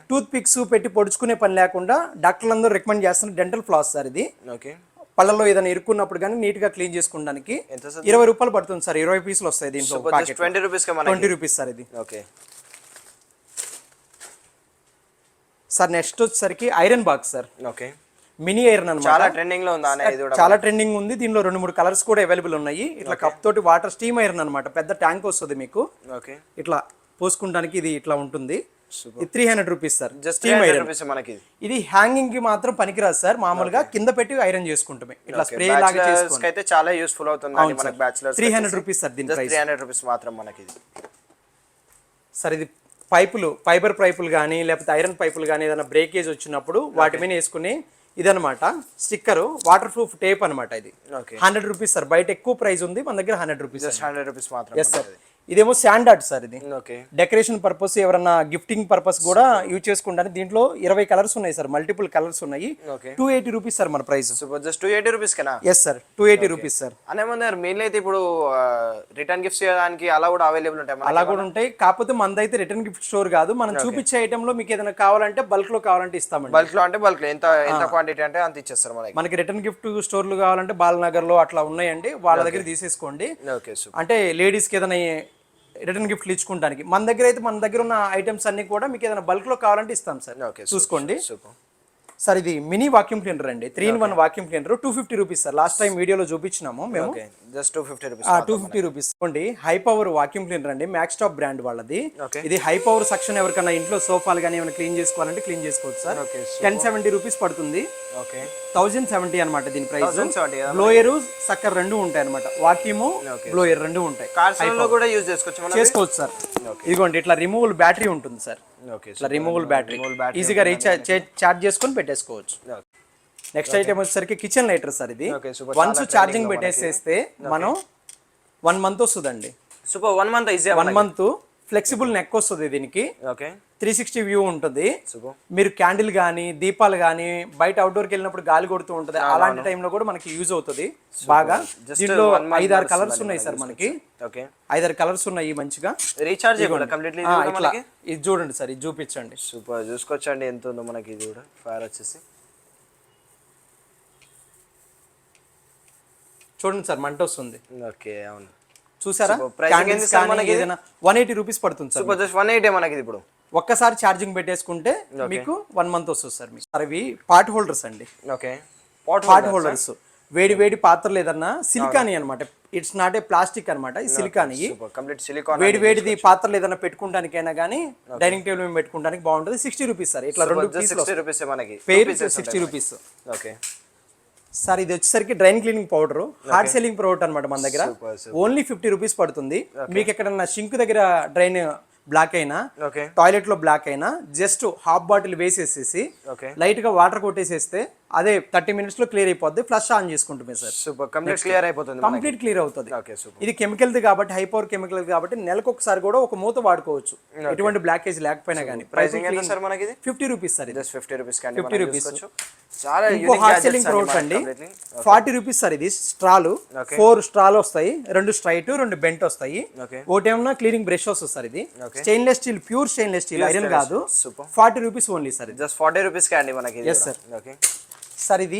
టూత్ పిక్స్ పెట్టి పొడుచుకునే పని లేకుండా డాక్టర్లు అందరూ రికమెండ్ చేస్తున్న డెంటల్ ఫ్లాస్ సార్. ఇది పళ్ళలో ఏదైనా ఇరుక్కున్నప్పుడు కానీ నీట్ గా క్లీన్ చేసుకోవడానికి 20 రూపాయలు పడుతుంది సార్. 20 పీసులు వస్తాయి దీంట్లో. 20 రూపీస్ సార్ ఇది. సార్ నెక్స్ట్ వచ్చేసరికి iron box sir. Mini iron అన్నమాట. చాలా ట్రెండింగ్ లో ఉంది. చాలా ట్రెండింగ్ ఉంది. దీనిలో 2-3 కలర్స్ కూడా అవైలబుల్ ఉన్నాయి. ఇట్లా కప్ తోటి వాటర్ స్టీమ్ ఐరన్ అన్నమాట. పెద్ద ట్యాంక్ వస్తుంది మీకు. ఇట్లా పోసుకోవడానికి ఇది ఇట్లా ఉంటుంది. 300 రూపీస్ సార్. స్టీమ్ ఐరన్ మనకి. ఇది హ్యాంగింగ్ కి మాత్రం పనికిరాదు సార్. మామూలుగా కింద పెట్టి ఐరన్ చేసుకుంటామే. ఇట్లా స్ప్రే లాగా చేసుకుంటే అయితే చాలా యూస్ఫుల్ అవుతుంది మనకి బ్యాచిలర్స్. 300 రూపీస్ సార్ దీని ప్రైస్. 300 రూపీస్ మాత్రం మనకి ఇది. సార్ ఇది పైపులు, ఫైబర్ పైపులు కానీ లేకపోతే ఐరన్ పైపులు కానీ ఏదైనా బ్రేకేజ్ వచ్చినప్పుడు వాటి మీద వేసుకుని ఇదనమాట స్టిక్కర్, వాటర్ ప్రూఫ్ టేప్ అనమాట. ఇది 100 రూపీస్ సార్. బయట ఎక్కువ ప్రైస్ ఉంది, మన దగ్గర 100 రూపీస్. 100 రూపీస్ మాత్రం. Yes sir. ఇదేమో శాండ్ ఆర్ట్ సార్. ఇది డెకరేషన్ పర్పస్, ఎవరన్నా గిఫ్టింగ్ పర్పస్ కూడా యూజ్ చేసుకుంటాను. దీంట్లో 20 కలర్స్ ఉన్నాయి సార్, మల్టిపుల్ కలర్స్ ఉన్నాయి. 280 రూపీస్ సార్ మన ప్రైస్. జస్ట్ 280 రూపీస్ కేనా? Yes sir, 280 rupees sir. అనేమన్నారు మెయిన్ అయితే ఇప్పుడు రిటర్న్ గిఫ్ట్స్ చేయడానికి అలా కూడా అవైలబుల్ ఉంటాయి. అలా కూడా ఉంటాయి. కాకపోతే మనదైతే రిటర్న్ గిఫ్ట్ స్టోర్ కాదు. మనం చూపించే ఐటమ్ లో మీకు ఏదైనా కావాలంటే బల్క్ లో కావాలంటే ఇస్తామండి. బల్క్ లో అంటే బల్క్ లో ఎంత క్వాంటిటీ అంటే అంత ఇచ్చేస్తారు మనకి. రిటర్న్ గిఫ్ట్ స్టోర్లు కావాలంటే బాలనగర్ లో అట్లా ఉన్నాయండి, వాళ్ళ దగ్గర తీసేసుకోండి. అంటే లేడీస్ కి ఏదైనా రిటర్న్ గిఫ్ట్లు ఇచ్చుకుంటానికి. మన దగ్గర అయితే మన దగ్గర ఉన్న ఐటమ్స్ అన్ని కూడా మీకు ఏదైనా బల్క్ లో కావాలంటే ఇస్తాం సార్. చూసుకోండి సార్. ఇది మినీ వాక్యూమ్ క్లీనర్ అండి, 3-in-1 vacuum cleaner. 250 rupees sir. Last time వీడియోలో చూపించినాము మేము. Just 250 rupees. High power vacuum cleaner అండి, మ్యాక్స్ టాప్ బ్రాండ్ వాళ్ళది. ఇది హై పవర్ సెక్షన్. ఎవరికైనా ఇంట్లో సోఫాలు కానీ ఏమైనా క్లీన్ చేసుకోవాలంటే క్లీన్ చేసుకోవచ్చు సార్. 1070 రూపీస్ పడుతుంది. 1070 అనమాట దీని ప్రైస్. బ్లోయర్ సక్కర్ రెండు ఉంటాయి అనమాట. వాక్యూమ్ బ్లోయర్ రెండు ఉంటాయి. చేసుకోవచ్చు సార్. ఇదిగోండి ఇట్లా రిమూవల్ బ్యాటరీ ఉంటుంది సార్. ఇట్లా రిమూవల్ బ్యాటరీ ఈజీగా చార్జ్ చేసుకొని పెట్టేసుకోవచ్చు. నెక్స్ట్ ఐటమ్ వచ్చేసరికి కిచెన్ లైటర్ సార్. ఇది వన్స్ ఛార్జింగ్ పెట్టేసేస్తే మనం 1 మంత్ వస్తుందండి. Super, 1 month easy. 1 month flexible neck వస్తుంది దీనికి. 360 వ్యూ ఉంటుంది. మీరు క్యాండిల్ కానీ దీపాలు కానీ బయట అవుట్డోర్కి వెళ్ళినప్పుడు గాలి కొడుతూ ఉంటుంది, అలాంటి టైంలో కూడా మనకి యూజ్ అవుతుంది బాగా. దీంట్లో 5-6 కలర్స్ ఉన్నాయి సార్ మనకి. 5-6 కలర్స్ ఉన్నాయి మంచిగా. రీఛార్జ్ ఇది చూడండి సార్, ఇది చూపించండి. సూపర్, చూసుకోవచ్చండి ఎంత ఉందో మనకి. ఇది కూడా ఫైర్ వచ్చేసి చూడండి సార్, మంట వస్తుంది. ఓకే, అవును చూసారా. 180 రూపీస్ పడుతుంది సార్. 180 మనకి ఇప్పుడు. ఒక్కసారి ఛార్జింగ్ పెట్టేసుకుంటే మీకు 1 మంత్ వస్తుంది సార్. మీకు అవి పాట్ హోల్డర్స్ అండి. పాట్ హోల్డర్స్, వేడి వేడి పాత్రలు ఏదన్నా సిలికాని అనమాట. ఇట్స్ నాట్ ఏ ప్లాస్టిక్ అనమాట, ఇది సిలికాని. వేడి వేడిది పాత్రలు ఏదన్నా పెట్టుకుంటానికైనా కానీ డైనింగ్ టేబుల్ మీద పెట్టుకుంటానికి బాగుంటుంది. 60 రూపీస్ సార్. ఇట్లా 2 పీసులు. 60 రూపీస్ మనకి. పేరు 60 రూపీస్. ఓకే, సార్ ఇది వచ్చేసరికి drain cleaning powder hard selling product అనమాట మన దగ్గర. ఓన్లీ 50 రూపీస్ పడుతుంది. మీకు ఎక్కడన్నా షింక్ దగ్గర డ్రైన్ బ్లాక్ అయినా ఓకే టాయిలెట్ లో బ్లాక్ అయినా జస్ట్ హాఫ్ బాటిల్ వేసేసేసి ఓకే లైట్ గా వాటర్ కొట్టేసేస్తే అదే 30 minutes లో క్లియర్ అయిపోద్ది. ఫ్లష్ ఆన్ చేసుకుంటుంది సార్, సూపర్ కంప్లీట్ క్లియర్ అయిపోతుంది. కంప్లీట్ క్లియర్ అవుతుంది. Okay super. ఇది కెమికల్ ది కాబట్టి హై పవర్ కెమికల్ కాబట్టి నెలకు ఒకసారి కూడా ఒక మూత వాడుకోవచ్చు, ఎటువంటి బ్లాకేజ్ లేకపోయినా కానీ. ప్రైసింగ్ ఎంత సార్ మనకి ఇది? 50 రూపీస్ సార్ ఇది. జస్ట్ 50 రూపీస్ కండి 50 రూపీస్. చాలా ఇంకో హార్డ్ సెల్లింగ్ ప్రోడక్ట్ అండి. 40 రూపీస్ సార్ ఇది. స్ట్రాలు 4 స్ట్రాలు వస్తాయి, 2 స్ట్రైట్ 2 బెంట్ వస్తాయి. ఒకటేమన్నా క్లీనింగ్ బ్రష్ వస్తుంది సార్. ఇది stainless steel, pure stainless steel, iron కాదు. 40 rupees only sir. Just 40 rupees కండి మనకి. Yes sir. ఓకే సార్ ఇది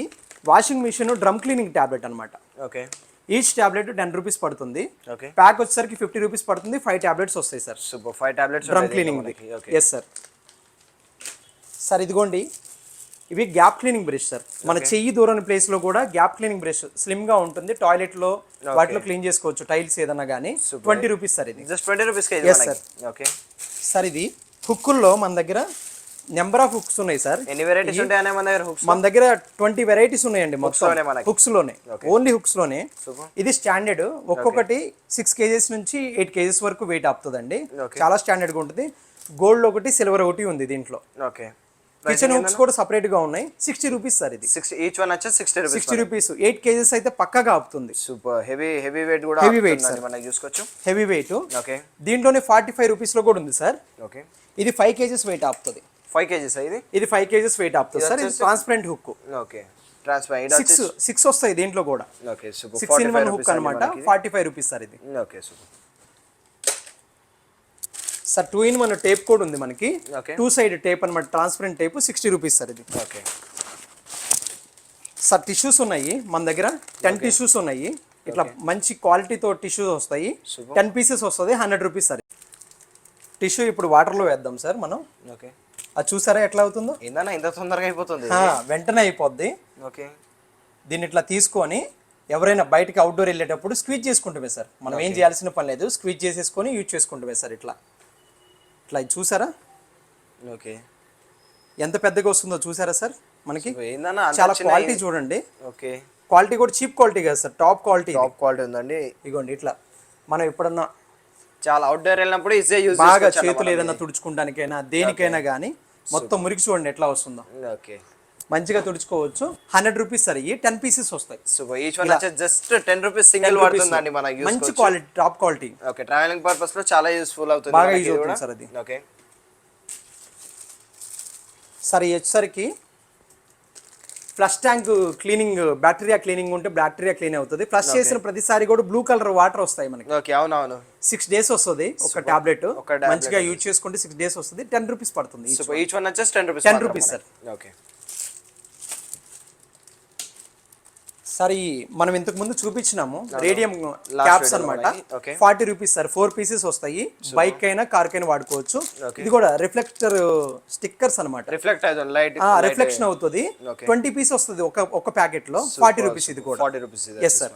washing machine drum cleaning tablet అనమాట. ఓకే ఈచ్ టాబ్లెట్ 10 రూపీస్ పడుతుంది. ఓకే ప్యాక్ వచ్చేసరికి 50 రూపీస్ పడుతుంది. 5 టాబ్లెట్స్ వస్తాయి sir. Super 5 tablets drum cleaning. Yes sir. Sir ఇదిగోండి, ఇవి గ్యాప్ క్లీనింగ్ బ్రష్ సార్. మన చెయ్యి దూరని ప్లేస్ లో కూడా గ్యాప్ క్లీనింగ్ బ్రష్ స్లిమ్ గా ఉంటుంది. టాయిలెట్ లో వాటిలో క్లీన్ చేసుకోవచ్చు, టైల్స్ ఏదన్నా కానీ. 20 రూపీస్ సార్ ఇది. జస్ట్ 20 రూపీస్ కే. Yes sir. ఓకే సార్ ఇది హుక్కుల్లో మన దగ్గర నెంబర్ ఆఫ్ హుక్స్ ఉన్నాయి సార్. ఎన్ని వెరైటీస్ ఉంటాయనే మన దగ్గర హుక్స్? మన దగ్గర 20 వెరైటీస్ ఉన్నాయండి మొత్తం హుక్స్ లోనే. ఓన్లీ హుక్స్ లోనే. ఇది స్టాండర్డ్. ఒక్కొక్కటి 6 kgs నుంచి 8 kgs వరకు వెయిట్ ఆపుతుందండి. చాలా స్టాండర్డ్ గా ఉంటుంది. గోల్డ్ ఒకటి, సిల్వర్ ఒకటి ఉంది దీంట్లో. ఓకే కిచెన్ హుక్స్ కూడా సెపరేట్ గా ఉన్నాయి. 60 రూపీస్ సార్ ఇది. 60 ఈచ్ వన్ వచ్చి 60 రూపీస్. 60 రూపీస్. 8 kgs అయితే పక్కాగా ఆపుతుంది. సూపర్ హెవీ వెయిట్ కూడా హెవీ వెయిట్ సార్ మనం చూసుకోవచ్చు. Heavy weight. ఓకే దీంట్లోనే 45 రూపీస్ లో కూడా ఉంది సార్. ఓకే ఇది 5 kgs వెయిట్ ఆపుతుంది. 5 kgs ఇది. ఇది 5 kgs వెయిట్ ఆపుతుంది సార్. ఇది ట్రాన్స్పరెంట్ హుక్. Okay transparent. 6 వస్తాయి దీంట్లో కూడా. Okay super. 6 in 1 హుక్ అన్నమాట. 45 రూపీస్ సార్ ఇది. Okay super sir. 2 in 1 tape కూడా ఉంది మనకి. ఓకే 2 సైడ్ టేప్ అన్నమాట, ట్రాన్స్పరెంట్ టేప్. 60 రూపీస్ సార్ ఇది. ఓకే సార్ టిష్యూస్ ఉన్నాయి మన దగ్గర. 10 టిష్యూస్ ఉన్నాయి. ఇట్లా మంచి క్వాలిటీతో టిష్యూస్ వస్తాయి. 10 పీసెస్ వస్తుంది. 100 రూపీస్ సార్. టిష్యూ ఇప్పుడు వాటర్లో వేద్దాం సార్ మనం. ఓకే అది చూసారా ఎట్లా అవుతుందో? ఏందన్నా ఇంత తొందరగా అయిపోతుంది? వెంటనే అయిపోద్ది. ఓకే దీన్ని ఇట్లా తీసుకొని ఎవరైనా బయటకి అవుట్డోర్ వెళ్ళేటప్పుడు స్క్వీజ్ చేసుకుంటామే సార్. మనం ఏం చేయాల్సిన పని లేదు. స్క్వీజ్ చేసేసుకొని యూజ్ చేసుకుంటామే సార్. ఇట్లా ఇట్లా చూసారా ఓకే ఎంత పెద్దగా వస్తుందో చూసారా సార్ మనకి? ఏందన్నా చాలా క్వాలిటీ చూడండి. ఓకే క్వాలిటీ కూడా చీప్ క్వాలిటీ కాదు sir, top quality. Top quality ఉందండి. ఇగోండి ఇట్లా మనం ఎప్పుడన్నా చాలా అవుట్డోర్ వెళ్ళినప్పుడు ఈజీగా యూజ్ బాగా చేతులు ఏదైనా తుడుచుకోవడానికైనా దేనికైనా కానీ మొత్తం మురికి చూడండి ఎట్లా వస్తుందో. ఓకే మంచిగా తుడుచుకోవచ్చు. 100 రూపీస్ సార్. ఇవి 10 పీసెస్ వస్తాయి. సూపర్ ఈచ్ వన్ వచ్చి జస్ట్ 10 రూపీస్ సింగిల్ పడుతుందండి మనకి. మంచి quality, top quality. Okay travelling purpose లో చాలా యూస్ఫుల్ అవుతుంది. బాగా యూజ్ అవుతుంది సార్ అది. ఓకే సార్ ఇది వచ్చేసరికి flush tank cleaning, bacteria cleaning ఉంటే బ్యాక్టీరియా క్లీన్ అవుతుంది. ఫ్లష్ చేసిన ప్రతిసారి కూడా బ్లూ కలర్ వాటర్ వస్తాయి మనకి. ఓకే అవునవును. 6 days వస్తుంది ఒక టాబ్లెట్. మంచిగా యూజ్ చేసుకుంటే 6 days వస్తుంది. 10 రూపీస్ పడుతుంది. సూపర్ ఈచ్ వన్ వచ్చేసి 10 rupees. 10 rupees sir. Okay sir ఈ మనం ఇంతకు ముందు చూపించినాము రేడియం క్యాప్స్ అన్నమాట. 40 రూపీస్ సార్. 4 pieces వస్తాయి. బైక్ అయినా కార్ కైనా వాడుకోవచ్చు. ఇది కూడా రిఫ్లెక్టర్ స్టిక్కర్స్ అన్నమాట. రిఫ్లెక్ట్ అవుతుంది లైట్. రిఫ్లెక్షన్ అవుతుంది. 20 pieces వస్తుంది ఒక ప్యాకెట్ లో. 40 రూపీస్ ఇది కూడా. 40 రూపీస్. Yes sir.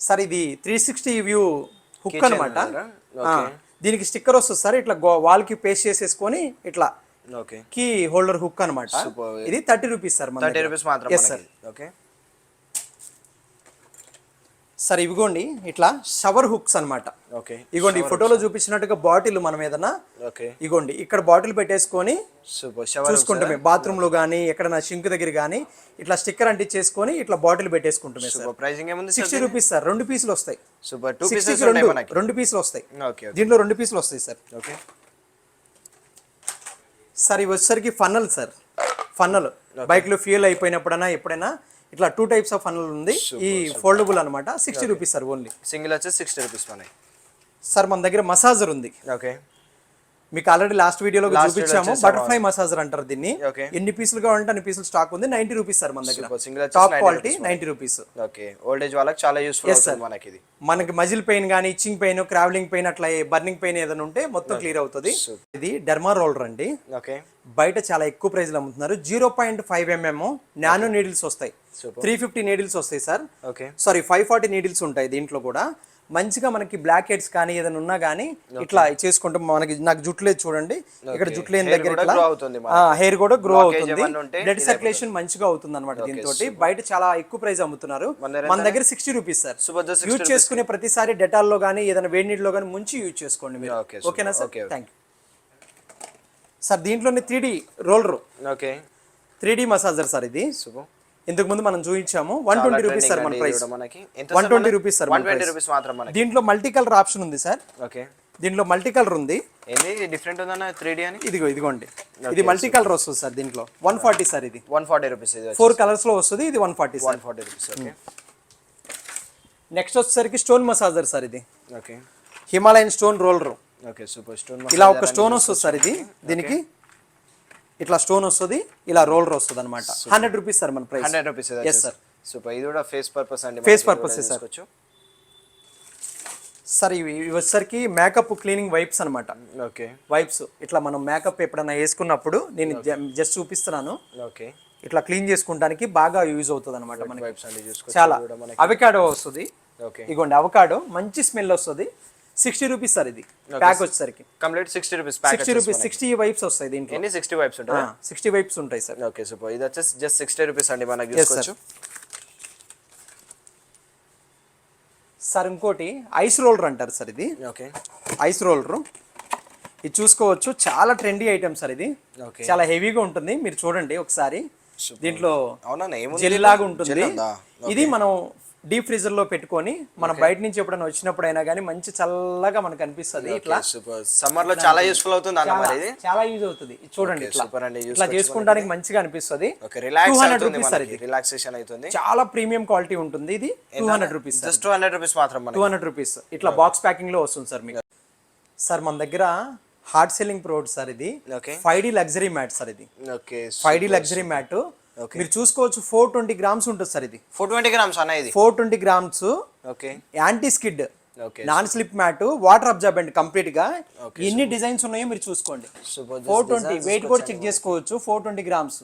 సార్ ఇది 360 వ్యూ హుక్ అన్నమాట. దీనికి స్టిక్కర్ వస్తుంది సార్. ఇట్లా వాల్ కి పేస్ట్ చేసేసుకొని ఇట్లా ఓకే కీ హోల్డర్ హుక్ అన్నమాట. ఇది 30 రూపీస్ సార్. 30 రూపీస్ మాత్రమే. Yes sir. ఓకే సార్ ఇవిగోండి ఇట్లా షవర్ హుక్స్ అన్నమాట. ఓకే ఇగోండి ఈ ఫోటోలో చూపించినట్టుగా బాటిల్ మనం ఏదైనా ఓకే ఇగోండి ఇక్కడ బాటిల్ పెట్టేసుకొని సూపర్ షవర్ చూసుకుంటామే. బాత్రూమ్ లో గానీ ఎక్కడైనా షింక్ దగ్గర గానీ ఇట్లా స్టిక్కర్ అంటించేసుకొని ఇట్లా బాటిల్ పెట్టేసుకుంటామే సార్. ప్రైసింగ్ ఏముంది? 60 రూపీస్ సార్. 2 పీసులు వస్తాయి. సూపర్ 2 పీసెస్ ఉంటాయి మనకి. 2 పీసులు వస్తాయి. ఓకే దీంట్లో 2 పీసులు వస్తాయి సార్. ఓకే సార్ ఇవి వచ్చేసరికి ఫన్నల్ సార్. ఫన్నల్ బైక్ లో ఫ్యూయల్ అయిపోయినప్పుడైనా ఎప్పుడైనా ఇట్లా 2 types ఆఫ్ ఫన్నల్ ఉంది. ఈ ఫోల్డబుల్ అన్నమాట. 60 రూపీస్ సార్ ఓన్లీ. సింగిల్ వచ్చేసి 60 రూపీస్ మనకి. సార్ మన దగ్గర మసాజర్ ఉంది. ఓకే మీకు ఆల్రెడీ లాస్ట్ వీడియోలో చూపించాము. బటర్ఫ్లై మసాజర్ అంటారు దీన్ని. ఎన్ని పీసులు కావాలంటే అన్ని పీసులు స్టాక్ ఉంది. 90 రూపీస్ సార్ మన దగ్గర. Top quality 90 rupees. Okay old age వాళ్ళకి చాలా యూస్ఫుల్ అవుతుంది మనకి ఇది. మనకి మజిల్ పెయిన్ గానీ, ఇచ్చింగ్ పెయిన్, క్రావెలింగ్ పెయిన్, అట్లా బర్నింగ్ పెయిన్ ఏదైనా ఉంటే మొత్తం క్లియర్ అవుతుంది. ఇది డెర్మా రోలర్ అండి. ఓకే బయట చాలా ఎక్కువ ప్రైస్ లో అమ్ముతున్నారు. 0.5 mm నానో నీడిల్స్ వస్తాయి. 350 నీడిల్స్ వస్తాయి సార్. ఓకే సారీ 540 నీడిల్స్ ఉంటాయి దీంట్లో కూడా. మంచిగా మనకి బ్లాక్ హెడ్స్ కానీ ఏదైనా ఉన్నా కానీ ఇట్లా చేసుకుంటాం. మనకి నాకు జుట్టు లేదు చూడండి, ఇక్కడ జుట్టు లేని దగ్గర ఇట్లా హెయిర్ కూడా గ్రో అవుతుంది, బ్లడ్ సర్క్యులేషన్ మంచిగా అవుతుంది అనమాట. దీంతో బయట చాలా ఎక్కువ ప్రైస్ అమ్ముతున్నారు, మన దగ్గర 60 రూపీస్ సార్. యూజ్ చేసుకునే ప్రతిసారి డెటాల్లో కానీ ఏదైనా వేడి నీటిలో కానీ ముంచి యూజ్ చేసుకోండి మీరు. ఓకేనా సార్? Thank you sir. దీంట్లోనే 3D roller, 3D massager sir. ఇది ఇంతకు ముందు మనం చూపించాము. 120 రూపీస్ సార్ మన ప్రైస్. 120 rupees sir. 120 రూపీస్ మాత్రం. దీంట్లో మల్టీ కలర్ ఆప్షన్ ఉంది సార్. దీంట్లో మల్టీ కలర్ ఉంది. ఏంది డిఫరెంట్ ఉందన్న 3D అని? ఇదిగోండి, ఇది మల్టీ కలర్ వస్తుంది సార్. దీంట్లో 140 సార్. ఇది 140 రూపీస్. 4 కలర్స్ లో వస్తుంది. ఇది 140 సార్. 140 రూపీస్. ఓకే. నెక్స్ట్ వచ్చేసరికి స్టోన్ మసాజర్ సార్. ఇది Himalayan stone roller. Okay, super. Stone ఇలా ఒక స్టోన్ వస్తుంది సార్. ఇది దీనికి ఇట్లా స్టోన్ వస్తుంది, ఇలా రోలర్ వస్తుంది అనమాట. 100 రూపీస్ సార్ మన price. 100 rupees. Yes sir. Super. ఇది కూడా ఫేస్ పర్పస్ అండి. Face purpose sir. సార్ ఇవి వచ్చేసరికి మేకప్ క్లీనింగ్ వైప్స్ అనమాట. ఓకే. వైప్స్ ఇట్లా మనం మేకప్ ఎప్పుడైనా వేసుకున్నప్పుడు నేను జస్ట్ చూపిస్తున్నాను. ఓకే. ఇట్లా క్లీన్ చేసుకుంటానికి బాగా యూజ్ అవుతుంది అనమాట మనకి. చాలా అవకాడో వస్తుంది. ఇగోండి అవకాడో, మంచి స్మెల్ వస్తుంది. 60 రూపీస్ సార్. ఇది ప్యాక్ వచ్చేసరికి కంప్లీట్ 60 రూపీస్. 60 రూపీస్. 60 వైప్స్ వస్తాయి దీంట్లో. ఎన్ని 60 వైప్స్ ఉంటాయి? 60 వైప్స్ ఉంటాయి సార్. Okay, super. ఇది వచ్చేసి జస్ట్ 60 రూపీస్ అండి మనకి తీసుకోవచ్చు సార్. ఇంకోటి ఐస్ రోలర్ అంటారు సార్. ఇది ఓకే, ఐస్ రోలర్. ఇది చూసుకోవచ్చు, చాలా ట్రెండీ ఐటమ్ సార్. ఇది చాలా హెవీగా ఉంటుంది, మీరు చూడండి ఒకసారి. దీంట్లో జెల్ లాగా ఉంటుంది. ఇది మనం డీప్ ఫ్రీజర్ లో పెట్టుకొని మనం బయట నుంచి ఎప్పుడైనా వచ్చినప్పుడు అయినా కానీ మంచి చల్లగా మనకు అనిపిస్తుంది. ఇట్లా సమ్మర్ లో చాలా యూస్ఫుల్ అవుతుంది అన్న. మరి ఇది చాలా యూజ్ అవుతుంది. చూడండి ఇట్లా చేసుకుంటానికి మంచిగా అనిపిస్తుంది. 200 రూపీస్ సార్. ఇది రిలాక్సేషన్ అవుతుంది. చాలా ప్రీమియం క్వాలిటీ ఉంటుంది. ఇది 200 రూపీస్. జస్ట్ 200 రూపీస్ మాత్రం. 200 రూపీస్. ఇట్లా బాక్స్ ప్యాకింగ్ లో వస్తుంది సార్ మీకు. సార్ మన దగ్గర హార్డ్ సెల్లింగ్ ప్రోడక్ట్ సార్. ఇది 5D లగ్జరీ మ్యాట్ సార్. ఇది 5D లగ్జరీ మ్యాట్. మీరు చూసుకోవచ్చు, 420 గ్రామ్స్ ఉంటుంది సార్. ఇది 420 గ్రామ్స్ అన్న. ఇది 420 grams. Anti skid, non slip mat, water absorbent complete గా. ఎన్ని డిజైన్స్ ఉన్నాయో మీరు చూసుకోండి. 420 వెయిట్ కూడా చెక్ చేసుకోవచ్చు. 420 grams.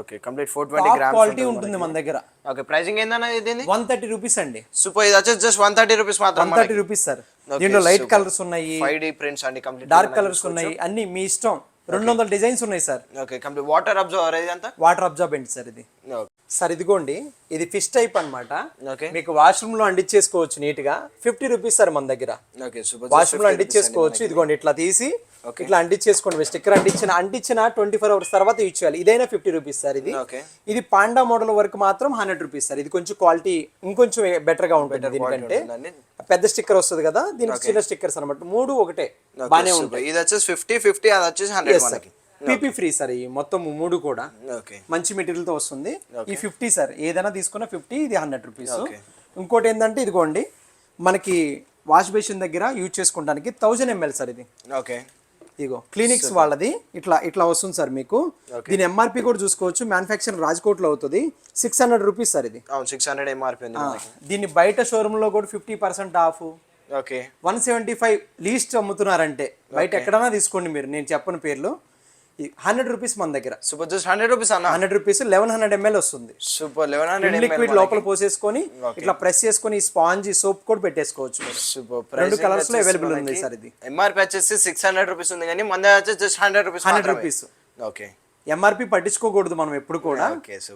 Okay, complete 420 grams quality ఉంటుంది మన దగ్గర. ఓకే, ప్రైసింగ్ ఏందన్న ఇది? 130 రూపీస్ అండి. సూపర్. ఇది వచ్చేసి జస్ట్ 130 రూపీస్ మాత్రం. 130 రూపీస్ సార్. దీంట్లో లైట్ కలర్స్ ఉన్నాయి, 5D ప్రింట్స్ అండి, కంప్లీట్ డార్క్ కలర్స్ ఉన్నాయి, అన్ని మీ ఇష్టం. 200 డిజైన్స్ ఉన్నాయి sir. Okay, complete water observer. ఇదంతా వాటర్ అబ్జార్బెంట్ సార్. ఇది సార్ ఇదిగోండి, ఇది ఫిష్ టైప్ అన్నమాట. మీకు వాష్రూమ్ లో అంటించేసుకోవచ్చు నీట్ గా. 50 రూపీస్ సార్ మన దగ్గర. వాష్రూమ్ లో అంటించేసుకోవచ్చు. ఇదిగోండి ఇట్లా తీసి ఇట్లా అంటించేసుకోండి. స్టిక్కర్ అంటించిన 24 అవర్స్ తర్వాత యూజ్ చేయాలి. ఇదైనా 50 రూపీస్ సార్. ఇది పాండా మోడల్ వరకు మాత్రం 100 రూపీస్ సార్. ఇది కొంచెం క్వాలిటీ ఇంకొంచెం బెటర్ గా ఉంటుంది దీనికంటే. పెద్ద స్టిక్కర్ వస్తుంది కదా, దీనికి చిన్న స్టిక్కర్స్ అనమాట. 3 ఒకటే బానే ఉంటాయి. ఇది వచ్చేసి 50, అది వచ్చేసి 100 మనకి. PP free sir. ఈ మొత్తం 3 కూడా మంచి మెటీరియల్ తో వస్తుంది. ఈ 50 సార్, ఏదైనా తీసుకున్న 50, ఇది 100 రూపీస్. ఇంకోటి ఏంటంటే ఇదిగోండి, మనకి వాష్ బేసిన్ దగ్గర యూజ్ చేసుకోవడానికి 1000 ml సార్. ఇది ఇగో క్లినిక్స్ వాళ్ళది. ఇట్లా వస్తుంది సార్ మీకు. దీని ఎంఆర్పి కూడా చూసుకోవచ్చు. మ్యానుఫ్యాక్చర్ రాజ్కోట్ లో అవుతుంది. 600 రూపీస్ సార్. ఇది 600 ఎంఆర్పి. దీన్ని బయట షోరూమ్ లో కూడా 50% ఆఫ్, 175 లీస్ట్ అమ్ముతున్నారంటే. బయట ఎక్కడైనా తీసుకోండి మీరు, నేను చెప్పని పేర్లు. 100 రూపీస్ మన దగ్గర. సూపర్. జస్ట్ 100 రూపీస్ అన్న. 100 రూపీస్ 1100 ml వస్తుంది. సూపర్. 1100 లిక్విడ్ లోపల పోసేసుకొని ఇట్లా ప్రెస్ చేసుకొని స్పాంజ్ సోప్ కూడా పెట్టేసుకోవచ్చు. సూపర్. 2 కలర్స్ లో అవైలబుల్ ఉంది సార్. ఇది ఎంఆర్పి వచ్చేసి 600 రూపీస్ ఉంది, కానీ మన దగ్గర వచ్చేసి just 100 rupees. 100 rupees. Okay. MRP పట్టించుకోకూడదు మనం ఎప్పుడు కూడా.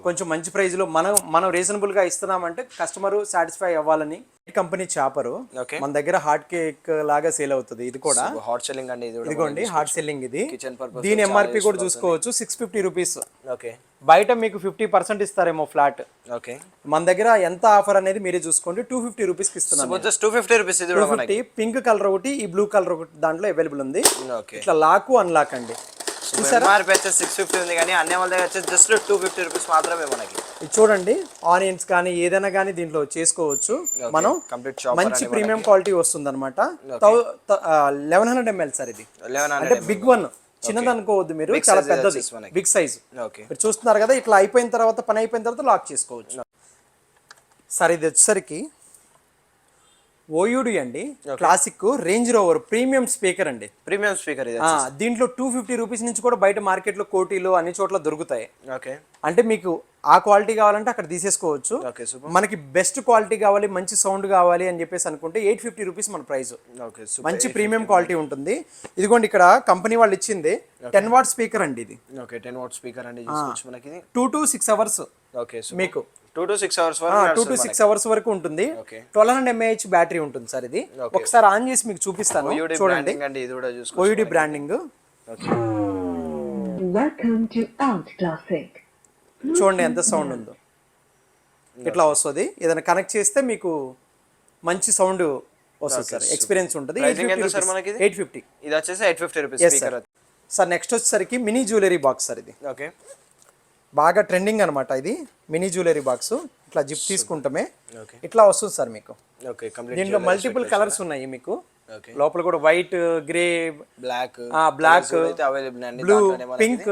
కొంచెం మంచి ప్రైస్ లో మనం రీజనబుల్ గా ఇస్తున్నామంటే కస్టమర్ సాటిస్ఫై అవ్వాలని. కంపెనీ చాపరు మన దగ్గర హాట్ కేక్ లాగా సేల్ అవుతుంది. ఇది కూడా హాట్ సెల్లింగ్ అండి. ఇదిగోండి హాట్ సెల్లింగ్. ఇది దీని ఎంఆర్పి కూడా చూసుకోవచ్చు. 650 రూపీస్. ఓకే. బయట మీకు 50% ఇస్తారేమో ఫ్లాట్. ఓకే. మన దగ్గర ఎంత ఆఫర్ అనేది మీరే చూసుకోండి. 250 రూపీస్ కి ఇస్తున్నాం. Just 250 rupees. ఇది 250. పింక్ కలర్ ఒకటి, ఈ బ్లూ కలర్ ఒకటి దాంట్లో అవైలబుల్ ఉంది. ఇట్లా లాక్ అన్లాక్ అండి. ఎంఆర్పి వచ్చేసి 650 ఉంది, కానీ అన్ని వాళ్ళ దగ్గర వచ్చేసి జస్ట్ 250 రూపీస్ మాత్రమే మనకి. ఇది చూడండి, ఆనియన్స్ కానీ ఏదైనా కానీ దీంట్లో చేసుకోవచ్చు మనం. మంచి ప్రీమియం క్వాలిటీ వస్తుంది అనమాట. 1100 ml సార్. ఇది అంటే బిగ్ వన్, చిన్నది అనుకోవద్దు మీరు, చాలా పెద్దది, బిగ్ సైజ్. మీరు చూస్తున్నారు కదా. ఇట్లా అయిపోయిన తర్వాత, పని అయిపోయిన తర్వాత లాక్ చేసుకోవచ్చు సార్. ఇది వచ్చేసరికి ఓయూడి అండి, classic range rover premium speaker అండి. ప్రీమియం స్పీకర్ ఇది. దీంట్లో 250 రూపీస్ నుంచి కూడా బయట మార్కెట్లో కోటీలో అన్ని చోట్ల దొరుకుతాయి. ఓకే అంటే మీకు ఆ క్వాలిటీ కావాలంటే అక్కడ తీసేసుకోవచ్చు. Okay super. మనకి బెస్ట్ క్వాలిటీ కావాలి, మంచి సౌండ్ కావాలి అని చెప్పేసి అనుకుంటే 850 రూపీస్ మన ప్రైస్. Okay super. మంచి ప్రీమియం క్వాలిటీ ఉంటుంది. ఇదిగోండి ఇక్కడ కంపెనీ వాళ్ళు ఇచ్చింది 10 వాట్ స్పీకర్ అండి ఇది. ఓకే 10 వాట్ స్పీకర్ అండి చూసుకోవచ్చు మనకి ఇది. 2 to 6 అవర్స్ ఓకే మీకు 2 to 6 అవర్స్ వరకు 2 to 6 అవర్స్ వరకు ఉంటుంది. ఓకే 1200 mAh బ్యాటరీ ఉంటుంది సార్ ఇది. ఒకసారి ఆన్ చేసి మీకు చూపిస్తాను చూడండి. అండి ఇది కూడా చూసుకోవచ్చు. ఓయూడి branding. Okay Welcome to Art Classic. చూడండి ఎంత సౌండ్ ఉందో. ఇట్లా వస్తుంది. ఏదైనా కనెక్ట్ చేస్తే మీకు మంచి సౌండ్ వస్తుంది సార్. ఎక్స్పీరియన్స్ ఉంటుంది. 850. ఇది వచ్చేసి 850 రూపీస్ స్పీకర్. సార్ నెక్స్ట్ వచ్చేసరికి మినీ జ్యువెలరీ బాక్స్ సార్ ఇది. ఓకే బాగా ట్రెండింగ్ అనమాట ఇది మినీ జ్యువెలరీ బాక్స్. ఇట్లా జిప్ తీసుకుంటామే ఇట్లా వస్తుంది సార్ మీకు. Okay complete. దీంట్లో మల్టిపుల్ కలర్స్ ఉన్నాయి మీకు. ఓకే లోపల కూడా white, grey, black, black, available అండి. బ్లూ, పింక్,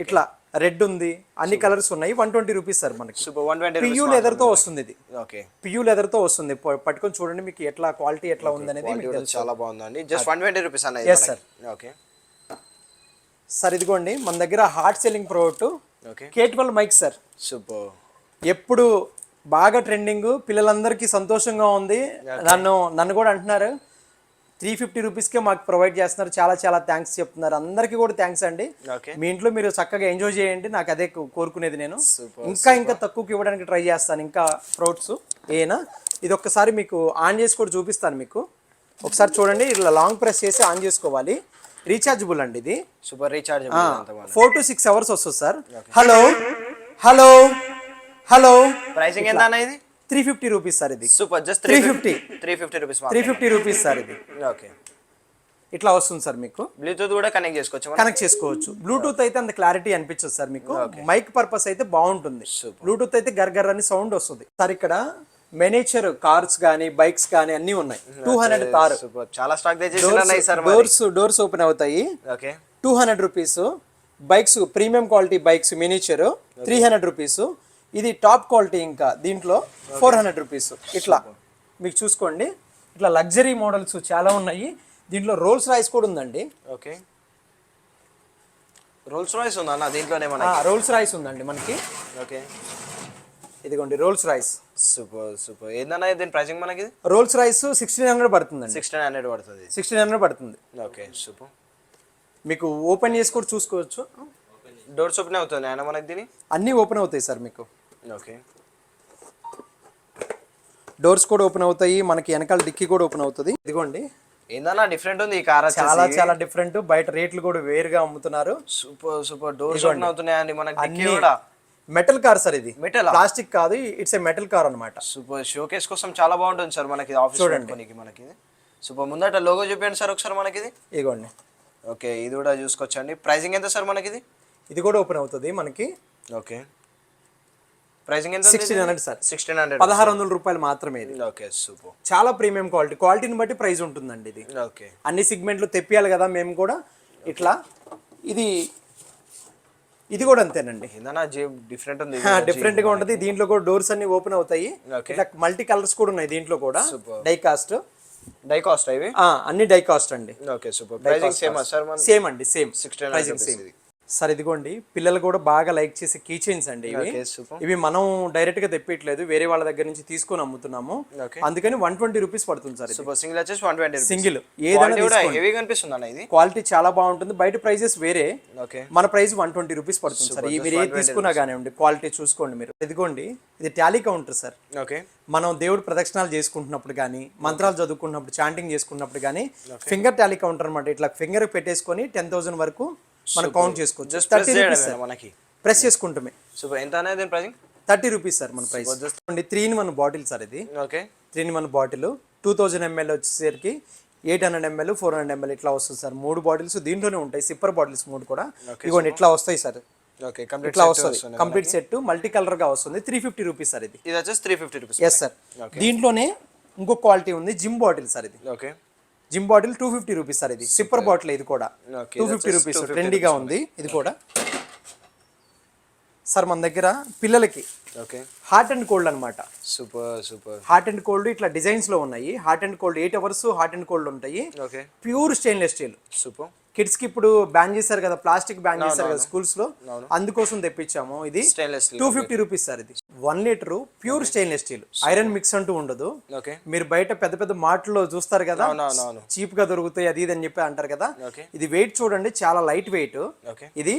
ఇట్లా రెడ్ ఉంది. అన్ని కలర్స్ ఉన్నాయి. 120 రూపీస్ సార్ మనకి. సూపర్ 120 పియూ లెదర్ తో వస్తుంది ఇది. ఓకే పియూ లెదర్ తో వస్తుంది. పట్టుకొని చూడండి మీకు ఎట్లా క్వాలిటీ ఎట్లా ఉంది అనేది మీకు తెలుసు. చాలా బాగుందండి. జస్ట్ 120 రూపీస్ అన్న. Yes sir. ఓకే సార్ ఇదిగోండి మన దగ్గర hot selling product okay K12 mic sir. Super. ఎప్పుడు బాగా ట్రెండింగ్, పిల్లలందరికీ సంతోషంగా ఉంది. నన్ను కూడా అంటున్నారు 350 రూపీస్కే మాకు ప్రొవైడ్ చేస్తున్నారు, చాలా చాలా థ్యాంక్స్ చెప్తున్నారు. అందరికీ కూడా థ్యాంక్స్ అండి. ఓకే మీ ఇంట్లో మీరు చక్కగా ఎంజాయ్ చేయండి. నాకు అదే కోరుకునేది. నేను ఇంకా తక్కువకి ఇవ్వడానికి ట్రై చేస్తాను. ఇంకా ప్రొడక్ట్స్ ఏనా ఇది ఒక్కసారి మీకు ఆన్ చేసి కూడా చూపిస్తాను మీకు. ఒకసారి చూడండి. ఇట్లా లాంగ్ ప్రెస్ చేసి ఆన్ చేసుకోవాలి. రీఛార్జబుల్ అండి ఇది. Super recharge. 4 to 6 అవర్స్ వస్తుంది sir. Hello hello hello. Pricing ఎంత అన్న ఇది? 350 రూపీస్ సార్ ఇది. Super. Just 350 rupees. 350 rupees sir ఇది. ఓకే ఇట్లా వస్తుంది సార్ మీకు. బ్లూటూత్ కూడా కనెక్ట్ చేసుకోవచ్చు. కనెక్ట్ చేసుకోవచ్చు. బ్లూటూత్ అయితే అంత క్లారిటీ అనిపించదు సార్ మీకు. మైక్ పర్పస్ అయితే బాగుంటుంది. బ్లూటూత్ అయితే గర్గర్ అని సౌండ్ వస్తుంది సార్. ఇక్కడ మినియేచర్ కార్స్ గానీ బైక్స్ గానీ అన్ని ఉన్నాయి. 200 కార్. చాలా స్టాక్ తెచ్చేసారు సార్. డోర్స్ ఓపెన్ అవుతాయి. Okay 200 rupees. Bikes premium quality bikes miniature 300 rupees. ఇది టాప్ క్వాలిటీ. ఇంకా దీంట్లో 400 రూపీస్. ఇట్లా మీకు చూసుకోండి. ఇట్లా లగ్జరీ మోడల్స్ చాలా ఉన్నాయి. దీంట్లో రోల్స్ రాయిస్ కూడా ఉందండి. ఓకే రోల్స్ రాయిస్ ఉందా దీంట్లోనే? రోల్స్ రాయిస్ ఉందండి మనకి. ఓకే ఇదిగోండి రోల్స్ రాయిస్. Super super. ఏందన్నా దీని ప్రైసింగ్ మనకి? రోల్స్ రాయిస్ 1600 పడుతుందండి. 1600 పడుతుంది. 1600 పడుతుంది. Okay super. మీకు ఓపెన్ చేసి కూడా చూసుకోవచ్చు. డోర్స్ ఓపెన్ అవుతుంది ఆయన మనకి దీని? అన్నీ ఓపెన్ అవుతాయి సార్ మీకు. ఓకే డోర్స్ కూడా ఓపెన్ అవుతాయి. మనకి వెనకాల డిక్కీ కూడా ఓపెన్ అవుతుంది. ఇదిగోండి ఏందన్నా డిఫరెంట్ ఉంది ఈ కార్. చాలా చాలా డిఫరెంట్. బయట రేట్లు కూడా వేరుగా అమ్ముతున్నారు. Super super. డోర్స్ ఓపెన్ అవుతున్నాయండి మనకి. డిక్కీ కూడా మెటల్ కార్ సార్ ఇది. మెటల్, ప్లాస్టిక్ కాదు. ఇట్స్ ఏ మెటల్ కార్ అన్నమాట. సూపర్. షోకేస్ కోసం చాలా బాగుంటుంది సార్ మనకి. ఆఫీస్ చూడండి మనకి. సూపర్. ముందట లోగో చూపించండి సార్ ఒకసారి మనకి. ఇదిగోండి. ఓకే ఇది కూడా చూసుకోవచ్చండి. ప్రైసింగ్ ఎంత సార్ మనకి? ఇది కూడా ఓపెన్ అవుతుంది మనకి. ఓకే ప్రైసింగ్ ఎంత? 1600 సార్. 1600. 1600 రూపాయలు మాత్రమే ఇది. Okay super. చాలా ప్రీమియం క్వాలిటీ. క్వాలిటీని బట్టి ప్రైస్ ఉంటుందండి ఇది. ఓకే అన్ని సెగ్మెంట్లు తెప్పియాలి కదా మేము కూడా. ఇట్లా ఇది కూడా అంతేనండి. ఏందన్నా డిఫరెంట్ ఉంది. డిఫరెంట్ గా ఉంటుంది. దీంట్లో కూడా డోర్స్ అన్ని ఓపెన్ అవుతాయి. ఇట్లా మల్టీ కలర్స్ కూడా ఉన్నాయి దీంట్లో కూడా. డై కాస్ట్ ఇవి అన్ని డై కాస్ట్ అండి. Okay super. ప్రైసింగ్ సేమ్ అండి. Same 1600 same. సార్ ఇదిగోండి పిల్లలు కూడా బాగా లైక్ చేసే కీ చైన్స్ అండి ఇవి మనం డైరెక్ట్ గా తెప్పిట్లేదు, వేరే వాళ్ళ దగ్గర నుంచి తీసుకొని అమ్ముతున్నాము. అందుకని 120 రూపీస్ పడుతుంది సార్. సింగిల్ వచ్చేసి 120 సింగిల్. ఏదైనా హెవీగా అనిపిస్తుంది అన్న ఇది. క్వాలిటీ చాలా బాగుంటుంది. బయట ప్రైజెస్ వేరే, మన ప్రైస్ 120 రూపీస్ పడుతుంది సార్. మీరు ఏది తీసుకున్నా కానివ్వండి క్వాలిటీ చూసుకోండి మీరు. ఇదిగోండి ఇది టాలీ కౌంటర్ సార్. ఓకే మనం దేవుడు ప్రదక్షిణాలు చేసుకుంటున్నప్పుడు కానీ, మంత్రాలు చదువుకున్నప్పుడు, చాంటింగ్ చేసుకున్నప్పుడు కానీ ఫింగర్ టాలీ కౌంటర్ అనమాట. ఇట్లా ఫింగర్ పెట్టేసుకొని 10,000 వరకు మనం కౌంట్ చేసుకోవచ్చు. 30 రూపీస్ మనకి ప్రెస్ చేసుకుంటామే. సూపర్. ఎంత అనేది ప్రైసింగ్? 30 రూపీస్ సార్ మన ప్రైస్. 3-in-1 బాటిల్ సార్ ఇది. ఓకే 3-in-1 బాటిల్ 2000 ml వచ్చేసరికి 800 ml 400 ml ఇట్లా వస్తుంది సార్. 3 బాటిల్స్ దీంట్లోనే ఉంటాయి. సిప్పర్ బాటిల్స్ 3 కూడా ఇదిగోండి ఇట్లా వస్తాయి సార్. ఓకే ఇట్లా వస్తుంది కంప్లీట్ సెట్, మల్టీ కలర్ గా వస్తుంది. 350 రూపీస్ సార్ ఇది. ఇది వచ్చేసి 350 రూపీస్. Yes sir. దీంట్లోనే ఇంకో క్వాలిటీ ఉంది, జిమ్ బాటిల్ సార్ ఇది. Okay gym bottle 250 rupees sir. ఇది సిప్పర్ బాటిల్. ఇది కూడా 250 రూపీస్ ట్రెండీగా ఉంది. ఇది కూడా సార్ మన దగ్గర పిల్లలకి ఓకే హాట్ అండ్ కోల్డ్ అనమాట. సూపర్ హాట్ అండ్ కోల్డ్ ఇట్లా డిజైన్స్ లో ఉన్నాయి. Hot and cold 8 hours hot and cold ఉంటాయి. Okay pure stainless steel. Super. Kids కి ఇప్పుడు బ్యాన్ చేశారు కదా, ప్లాస్టిక్ బ్యాన్ చేశారు కదా స్కూల్స్ లో, అందుకోసం తెప్పించాము. ఇది స్టెయిన్లెస్ స్టీల్ 250 రూపీస్ సార్. ఇది 1 litre pure stainless steel. Iron mix అంటూ ఉండదు. ఓకే మీరు బయట పెద్ద పెద్ద మార్ట్లో చూస్తారు కదా, అవునవును చీప్ గా దొరుకుతాయి అది ఇది అని చెప్పి అంటారు కదా. ఓకే ఇది వెయిట్ చూడండి, చాలా లైట్ వెయిట్. ఓకే ఇది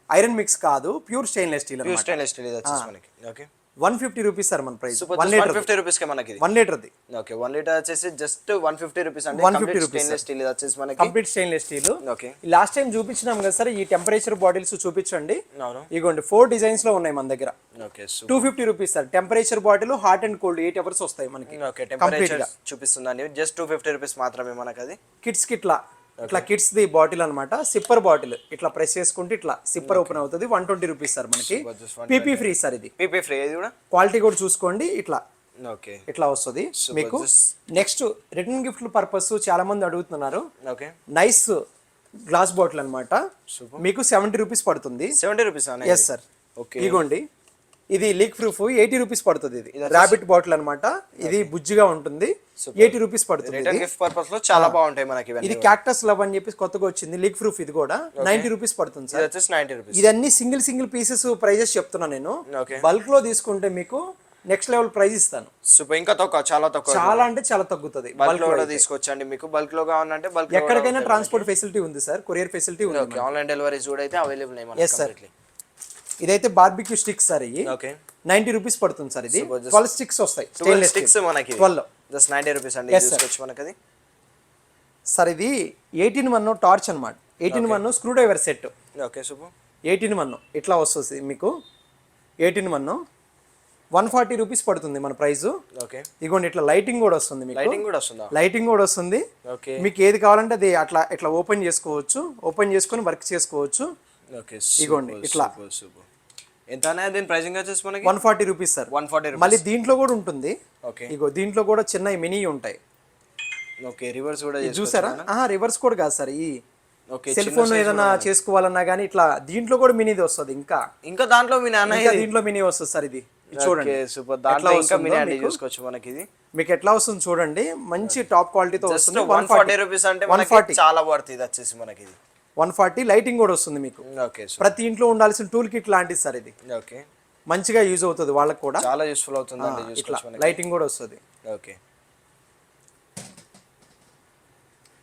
ఐరన్ మిక్స్ కాదు, pure stainless steel. Pure stainless steel ఇది వచ్చేసి మనకి. ఓకే 150 రూపీస్ సార్ మన ప్రైస్. సూపర్. 150 రూపీస్ కి మనకి 1 లీటర్ ది. ఓకే 1 లీటర్ వచ్చేసి జస్ట్ 150 రూపీస్ అండి. 150 రూపీస్ స్టెయిన్లెస్ స్టీల్ ఇది వచ్చేసి మనకి complete stainless steel. Okay last time చూపించినాం కదా సార్, ఈ టెంపరేచర్ బాటిల్స్ చూపించండి. అవును ఇగోండి 4 డిజైన్స్ లో ఉన్నాయి మన దగ్గర. Okay 250 rupees sir. Temperature bottle hot and cold 8 hours వస్తాయి మనకి. ఓకే టెంపరేచర్ చూపిస్తుందండి. జస్ట్ 250 రూపీస్ మాత్రమే మనకి అది. కిడ్స్ కి ఇట్లా కిడ్స్ ది బాటిల్ అనమాట. సిప్పర్ బాటిల్ ఇట్లా ప్రెస్ చేసుకుంటే ఇట్లా సిప్పర్ ఓపెన్ అవుతుంది. 120 రూపీస్ సార్ మనకి. PP free sir. ఇది పీపీ ఫ్రీ. ఇది కూడా క్వాలిటీ కూడా చూసుకోండి. ఇట్లా ఓకే ఇట్లా వస్తుంది మీకు. నెక్స్ట్ రిటర్న్ గిఫ్ట్ పర్పస్ చాలా మంది అడుగుతున్నారు. ఓకే నైస్ గ్లాస్ బాటిల్ అనమాట. మీకు 70 రూపీస్ పడుతుంది. 70 రూపీస్. Yes sir. ఓకే ఇగోండి ఇది లీక్ ప్రూఫ్ 80 రూపీస్ పడుతుంది. ఇది రాబిట్ బాటిల్ అనమాట. ఇది బుజ్జిగా ఉంటుంది. 80 రూపీస్ పడుతుంది. రిటర్న్ గిఫ్ట్ పర్పస్ లో చాలా బాగుంటాయి మనకి ఇవన్నీ. ఇది క్యాక్టస్ లవ్ అని చెప్పి కొత్తగా వచ్చింది లీక్ ప్రూఫ్. ఇది కూడా 90 రూపీస్ పడుతుంది ఇది సార్. వచ్చేసి 90 రూపీస్. ఇదన్నీ సింగిల్ పీసెస్ ప్రైజెస్ చెప్తున్నా నేను. ఓకే బల్క్ లో తీసుకుంటే మీకు నెక్స్ట్ లెవెల్ ప్రైస్ ఇస్తాను. సూపర్. ఇంకా తక్కువ, చాలా తక్కువ, చాలా అంటే చాలా తగ్గుతుంది. బల్క్ లో కూడా తీసుకొచ్చండి. మీకు బల్క్ లో కావాలంటే బల్క్ ఎక్కడికైనా ట్రాన్స్పోర్ట్ ఫెసిలిటీ ఉంది సార్. కొరియర్ ఫెసిలిటీ ఉంది. ఓకే ఆన్లైన్ డెలివరీస్ కూడా అయితే అవైలబుల్ ఉన్నాయి మనకి. Yes sir. ఇదైతే బార్బిక్యూ స్టిక్స్ సార్. ఇవి ఓకే 90 రూపీస్ పడుతుంది సార్. ఇది 12 స్టిక్స్ వస్తాయి. 12 స్టిక్స్ మనకి 12 జస్ట్ 90 రూపీస్ అండి. తీసుకోవచ్చు మనకి అది సార్. ఇది 18-1 టార్చ్ అన్నమాట. 18-1 screw driver set. Okay super. 18-1 ఇట్లా వస్తుంది మీకు. 18-1 140 రూపీస్ పడుతుంది మన ప్రైస్. ఓకే ఇగోండి ఇట్లా లైటింగ్ కూడా వస్తుంది మీకు. లైటింగ్ కూడా వస్తుందా? లైటింగ్ కూడా వస్తుంది. ఓకే మీకు ఏది కావాలంటే అది అట్లా ఇట్లా ఓపెన్ చేసుకోవచ్చు. ఓపెన్ చేసుకొని వర్క్ చేసుకోవచ్చు. ఓకే ఇగోండి ఇట్లా. సూపర్. ఎంత అనేది దీని ప్రైసింగ్ వచ్చేసి మనకి 140 రూపీస్ సార్. 140 రూపీస్. మళ్ళీ దీంట్లో కూడా ఉంటుంది. ఓకే ఇగో దీంట్లో కూడా చిన్న మినీ ఉంటాయి. ఓకే రివర్స్ కూడా చూసారా? రివర్స్ కూడా కాదు సార్. ఈ ఓకే సెల్ ఫోన్ ఏదైనా చేసుకోవాలన్నా కానీ ఇట్లా దీంట్లో కూడా మినీది వస్తుంది. ఇంకా దాంట్లో మినీ అన్న దీంట్లో మినీ వస్తుంది సార్. ఇది చూడండి సూపర్. దాంట్లో ఇంకా మినీ అండి చూసుకోవచ్చు మనకి. ఇది మీకు ఎట్లా వస్తుంది చూడండి. మంచి టాప్ క్వాలిటీతో వస్తుంది. 140 రూపీస్ అంటే మనకి చాలా వర్త్. ఇది వచ్చేసి మనకి ఇది 140. లైటింగ్ కూడా వస్తుంది మీకు. ఓకే ప్రతి ఇంట్లో ఉండాల్సిన టూల్ కిట్ లాంటిది సార్. ఇది ఓకే మంచిగా యూజ్ అవుతుంది వాళ్ళకి కూడా. చాలా యూస్ఫుల్ అవుతుందండి. ఇట్లా చూసుకోవచ్చు మనకి. లైటింగ్ కూడా వస్తుంది. ఓకే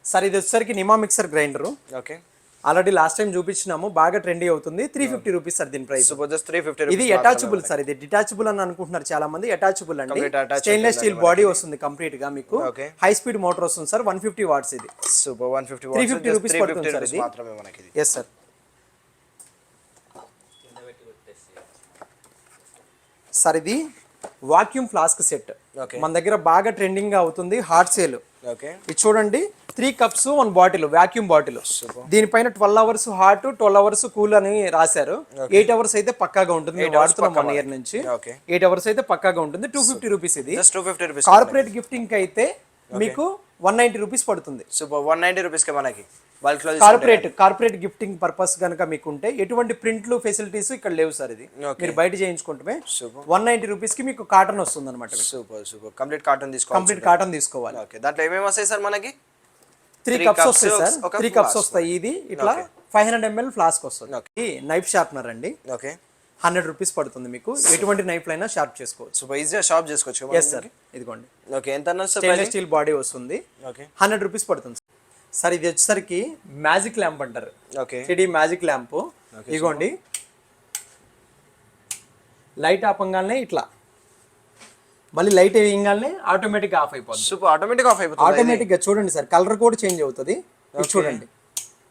సార్ ఇది వచ్చేసరికి నిమా mixer grinder. Okay already last time చూపించినాము. బాగా ట్రెండీ అవుతుంది. 350 రూపీస్ సార్ దీని ప్రైస్. సూపర్. Just 350 rupees. ఇది అటాచబుల్ సార్. ఇది డిటాచబుల్ అని అనుకుంటున్నారు చాలా మంది. అటాచబుల్ అండి. స్టెయిన్లెస్ స్టీల్ బాడీ వస్తుంది కంప్లీట్ గా మీకు. హై స్పీడ్ మోటార్ వస్తుంది సార్. 150 వాట్స్. ఇది సూపర్. 150 350 రూపీస్ పడుతుంది సార్. ఇది మాత్రమే మనకి. Yes sir. సార్ ఇది వాక్యూమ్ ఫ్లాస్క్ సెట్. మన దగ్గర బాగా ట్రెండింగ్ గా అవుతుంది. Hot sale. ఓకే ఇది చూడండి 3 కప్స్ 1 బాటిల్ వాక్యూమ్ బాటిల్. దీనిపైన 12 అవర్స్ హాట్ 12 అవర్స్ కూల్ అని రాశారు. 8 అవర్స్ అయితే పక్కాగా ఉంటుంది. మేము వాడుతున్నాం 1 ఇయర్ నుంచి. 8 అవర్స్ అయితే పక్కాగా ఉంటుంది. 250 రూపీస్. ఇది జస్ట్ 250 రూపీస్. కార్పొరేట్ గిఫ్టింగ్ అయితే మీకు 190 రూపీస్ పడుతుంది. సూపర్. 190 రూపీస్ కి మనకి బల్క్ లో కార్పొరేట్ గిఫ్టింగ్ పర్పస్ కనుక మీకు ఉంటే ఎటువంటి ప్రింట్లు ఫెసిలిటీస్ ఇక్కడ లేవు సార్. ఇది మీరు బయట చేయించుకుంటే 190 రూపీస్ కి మీకు కాటన్ వస్తుంది అనమాట. Super super. కంప్లీట్ కాటన్ తీసుకోవాలి. కంప్లీట్ కాటన్ తీసుకోవాలి. ఓకే దాంట్లో ఏమేమి వస్తాయి సార్ మనకి? 3 కప్స్ వస్తాయి సార్. 3 కప్స్ వస్తాయి. ఇది ఇట్లా 500 ml ఫ్లాస్క్ వస్తుంది. ఈ నైఫ్ షార్ప్నర్ అండి. ఓకే 100 రూపీస్ పడుతుంది మీకు. ఎటువంటి నైఫ్ లైనా షార్ప్ చేసుకోవచ్చు. సూపర్ ఈజీగా షార్ప్ చేసుకోవచ్చు. Yes sir. ఇదిగోండి. ఓకే ఎంత అన్నారు సార్? స్టెయిన్లెస్ స్టీల్ బాడీ వస్తుంది. ఓకే 100 రూపీస్ పడుతుంది సార్. ఇది వచ్చేసరికి మ్యాజిక్ ల్యాంప్ అంటారు. Okay 3D magic lamp. ఇదిగోండి లైట్ ఆపంగానే ఇట్లా మళ్ళీ లైట్ వేయగానే ఆటోమేటిక్ ఆఫ్ అయిపోతుంది. సూపర్. ఆటోమేటిక్ ఆఫ్ అయిపోతుంది. ఆటోమేటిక్ గా చూడండి సార్. కలర్ కూడా చేంజ్ అవుతుంది. చూడండి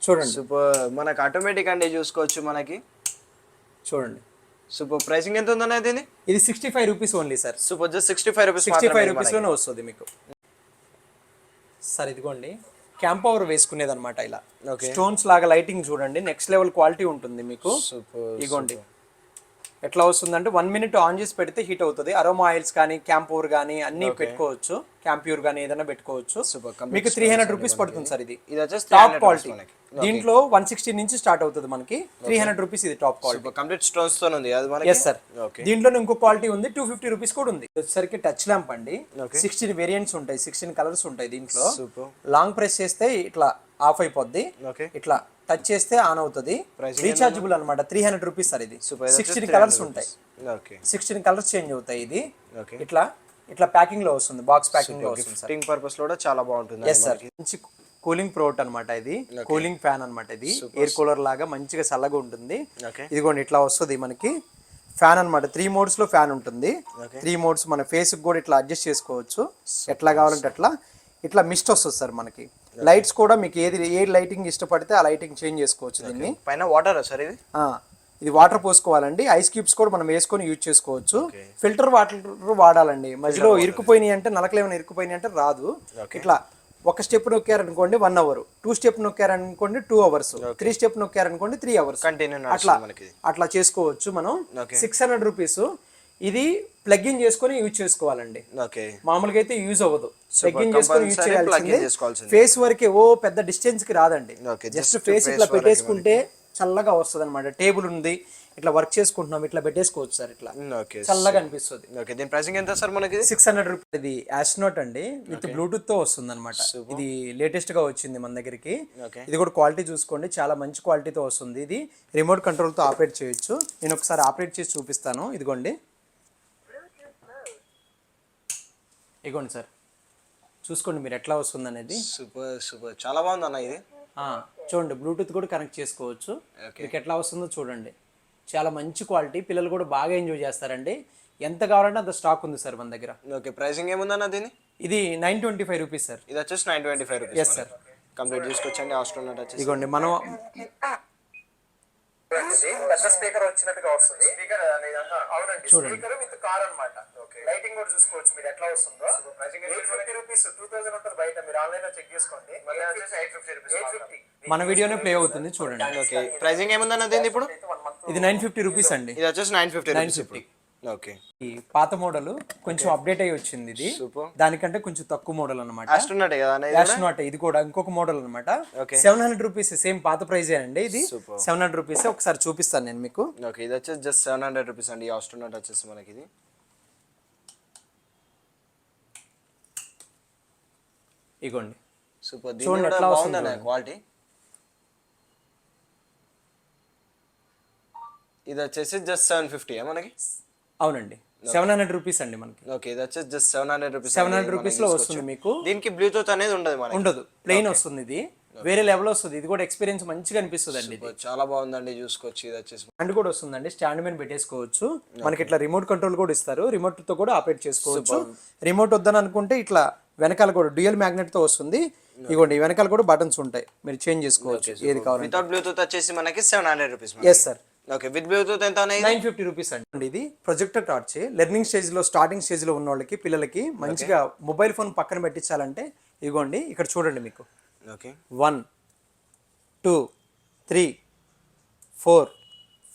చూడండి. సూపర్. మనకి ఆటోమేటిక్ అండి చూసుకోవచ్చు మనకి. చూడండి సూపర్. ప్రైసింగ్ ఎంత ఉందన్న దీని? ఇది 65 rupees only sir. Super. Just 65 rupees. 65 rupees లోనే వస్తుంది మీకు సార్. ఇదిగోండి క్యాంప్ పవర్ వేసుకునేది అనమాట. ఇలా స్టోన్స్ లాగా లైటింగ్ చూడండి. నెక్స్ట్ లెవెల్ క్వాలిటీ ఉంటుంది మీకు. సూపర్. ఇగోండి ఎట్లా వస్తుందంటే 1 మినిట్ ఆన్ చేసి పెడితే హీట్ అవుతుంది. అరోమా ఆయిల్స్ కానీ క్యాంపూర్ కానీ అన్ని పెట్టుకోవచ్చు, క్యాంప్యూర్ కానీ ఏదైనా పెట్టుకోవచ్చు. మీకు 300 రూపీస్ పడుతుంది సార్. ఇది వచ్చేసి టాప్ క్వాలిటీ. దీంట్లో 160 నుంచి స్టార్ట్ అవుతుంది మనకి. 300 రూపీస్ ఇది టాప్ క్వాలిటీ. కంప్లీట్ స్టోన్స్ తో ఉంది అది మనకి. Yes sir. దీంట్లో ఇంకో క్వాలిటీ ఉంది, 250 రూపీస్ కూడా ఉంది. వచ్చేసరికి టచ్ ల్యాంప్ అండి. 16 వేరియంట్స్ ఉంటాయి, 16 కలర్స్ ఉంటాయి దీంట్లో. లాంగ్ ప్రెస్ చేస్తే ఇట్లా ఆఫ్ అయిపోద్ది, ఇట్లా టచ్ చేస్తే ఆన్ అవుతుంది. రీఛార్జబుల్ అన్నమాట. 300 రూపీస్ సార్. ఇది 16 కలర్స్ ఉంటాయి, 16 కలర్స్ చేంజ్ అవుతాయి. ఇది ఇట్లా ఇట్లా ప్యాకింగ్ లో వస్తుంది, బాక్స్ ప్యాకింగ్ లో వస్తుంది. గిఫ్టింగ్ పర్పస్ లో కూడా చాలా బాగుంటుంది. Yes sir. మంచి కూలింగ్ ప్రోడక్ట్ అన్నమాట. ఇది కూలింగ్ ఫ్యాన్ అన్నమాట. ఇది ఎయిర్ కూలర్ లాగా మంచిగా చల్లగా ఉంటుంది. ఇదిగోండి ఇట్లా వస్తుంది మనకి ఫ్యాన్ అన్నమాట. 3 మోడ్స్ లో ఫ్యాన్ ఉంటుంది. 3 మోడ్స్ మన ఫేస్ కూడా ఇట్లా అడ్జస్ట్ చేసుకోవచ్చు, ఎట్లా కావాలంటే అట్లా. ఇట్లా మిస్ట్ వస్తుంది సార్ మనకి. లైట్స్ కూడా మీకు ఏ లైటింగ్ ఇష్టపడితే ఆ లైటింగ్ చేంజ్ చేసుకోవచ్చు. దీన్ని పైన వాటర్ సార్ ఇది. ఇది వాటర్ పోసుకోవాలండి. ఐస్ క్యూబ్స్ కూడా మనం వేసుకొని యూజ్ చేసుకోవచ్చు. ఫిల్టర్ వాటర్ వాడాలండి. మధ్యలో ఇరుక్కుపోయినాయి అంటే, నలకలు ఏమైనా ఇరుక్కుపోయినాయి అంటే రాదు. ఇట్లా ఒక స్టెప్ నొక్కారనుకోండి 1 అవర్, 2 స్టెప్ నొక్కారనుకోండి 2 అవర్స్, 3 స్టెప్ నొక్కారనుకోండి 3 అవర్స్. అట్లా అట్లా చేసుకోవచ్చు మనం. 600 రూపీస్. ఇది ప్లగ్ ఇన్ చేసుకొని యూజ్ చేసుకోవాలండి. మామూలుగా అయితే యూజ్ అవ్వదు. ప్లగ్ ఇన్ చేసుకొని యూజ్ చేయాల్సింది. ఫేస్ వరకే, ఓ పెద్ద డిస్టెన్స్ కి రాదండి. జస్ట్ ఫేస్ ఇట్లా పెట్టేసుకుంటే చల్లగా వస్తుంది అనమాట. టేబుల్ ఉంది, ఇట్లా వర్క్ చేసుకుంటున్నాం, ఇట్లా పెట్టేసుకోవచ్చు సార్. ఇట్లా చల్లగా అనిపిస్తుంది. దీని ప్రైసింగ్ ఎంత సార్ మనకి? 600 రూపీస్. ఇది యాస్ట్రోనాట్ అండి, విత్ బ్లూటూత్ తో వస్తుంది అనమాట. ఇది లేటెస్ట్ గా వచ్చింది మన దగ్గరికి. ఇది కూడా క్వాలిటీ చూసుకోండి, చాలా మంచి క్వాలిటీతో వస్తుంది. ఇది రిమోట్ కంట్రోల్ తో ఆపరేట్ చేయొచ్చు. నేను ఒకసారి ఆపరేట్ చేసి చూపిస్తాను. ఇదిగోండి, ఇదిగోండి సార్, చూసుకోండి మీరు ఎట్లా వస్తుంది అనేది. సూపర్ సూపర్, చాలా బాగుంది అన్న ఇది. చూడండి, బ్లూటూత్ కూడా కనెక్ట్ చేసుకోవచ్చు. మీకు ఎట్లా వస్తుందో చూడండి. చాలా మంచి క్వాలిటీ, పిల్లలు కూడా బాగా ఎంజాయ్ చేస్తారండి. ఎంత కావాలంటే అంత స్టాక్ ఉంది సార్ మన దగ్గర. ఓకే, ప్రైసింగ్ ఏముందన్న దీని? ఇది 925 రూపీస్ సార్. ఇది వచ్చేసి 925 రూపీస్. Yes sir. కంప్లీట్ తీసుకొచ్చండి. ఆస్ట్రోనాట్ వచ్చేసి ఇదిగోండి మనం పెద్ద స్పీకర్ వచ్చినట్టుగా వస్తుంది. స్పీకర్ అవునండి, స్పీకర్ విత్ కార్ అన్నమాట. లైటింగ్ కూడా చూసుకోవచ్చు మీరు ఎట్లా వస్తుందో. 850 రూపీస్, 2000 ఉంటుంది బయట. మీరు ఆన్లైన్ లో చెక్ చేసుకోండి. మళ్ళీ వచ్చేసి 850 రూపీస్. 850 మన వీడియోనే ప్లే అవుతుంది చూడండి. ఓకే, ప్రైసింగ్ ఏముందన్న దీని ఇప్పుడు? ఇది 950 రూపీస్ అండి. ఇది వచ్చేసి 950. ఓకే, ఈ పాత మోడల్ కొంచెం అప్డేట్ అయ్యి వచ్చింది. ఇది దానికంటే కొంచెం తక్కువ మోడల్ అనమాట. యాస్ట్రోనాట్ ఇది కూడా ఇంకొక మోడల్ అనమాట. 700 రూపీస్, సేమ్ పాత ప్రైజే అండి. ఇది 700 రూపీస్. ఒకసారి చూపిస్తాను నేను మీకు. ఓకే, ఇది వచ్చేసి జస్ట్ 700 రూపీస్ అండి. ఈ ఆస్ట్రోనాట్ వచ్చేసి మనకి ఇది. ఇగోండి సూపర్, చూడండి ఎట్లా వస్తుంది క్వాలిటీ. ఇది వచ్చేసి జస్ట్ 750 మనకి. అవునండి, 700 రూపీస్ అండి మనకి. ఓకే, ఇది వచ్చేసి జస్ట్ 700 రూపీస్. 700 రూపీస్ లో వస్తుంది మీకు. దీనికి బ్లూటూత్ అనేది ఉండదు మనకి. ఉండదు, ప్లెయిన్ వస్తుంది. ఇది వేరే లెవెల్ వస్తుంది. ఇది కూడా ఎక్స్పీరియన్స్ మంచిగా అనిపిస్తుంది అండి. చాలా బాగుందండి, చూసుకోవచ్చు. ఇది వచ్చేసి స్టాండ్ కూడా వస్తుందండి. స్టాండ్ మీద పెట్టేసుకోవచ్చు. మనకి ఇట్లా రిమోట్ కంట్రోల్ కూడా ఇస్తారు. రిమోట్ తో కూడా ఆపరేట్ చేసుకోవచ్చు. రిమోట్ వద్దని అనుకుంటే ఇట్లా వెనకాల కూడా డ్యూయల్ మ్యాగ్నెట్ తో వస్తుంది. ఇగోండి, వెనకాల కూడా బటన్స్ ఉంటాయి, మీరు చేంజ్ చేసుకోవచ్చు ఏది కావాలి. వితౌట్ బ్లూటూత్ వచ్చేసి మనకి 700 rupees. Yes sir. Okay, with Bluetooth ఎంత? 950 రూపీస్ అండి. ఇది ప్రొజెక్టర్ టార్చ్. లెర్నింగ్ స్టేజ్ లో, స్టార్టింగ్ స్టేజ్ లో ఉన్న వాళ్ళకి, పిల్లలకి మంచిగా మొబైల్ ఫోన్ పక్కన పెట్టించాలంటే ఇదిగోండి ఇక్కడ చూడండి మీకు. ఓకే, 1 2 3 4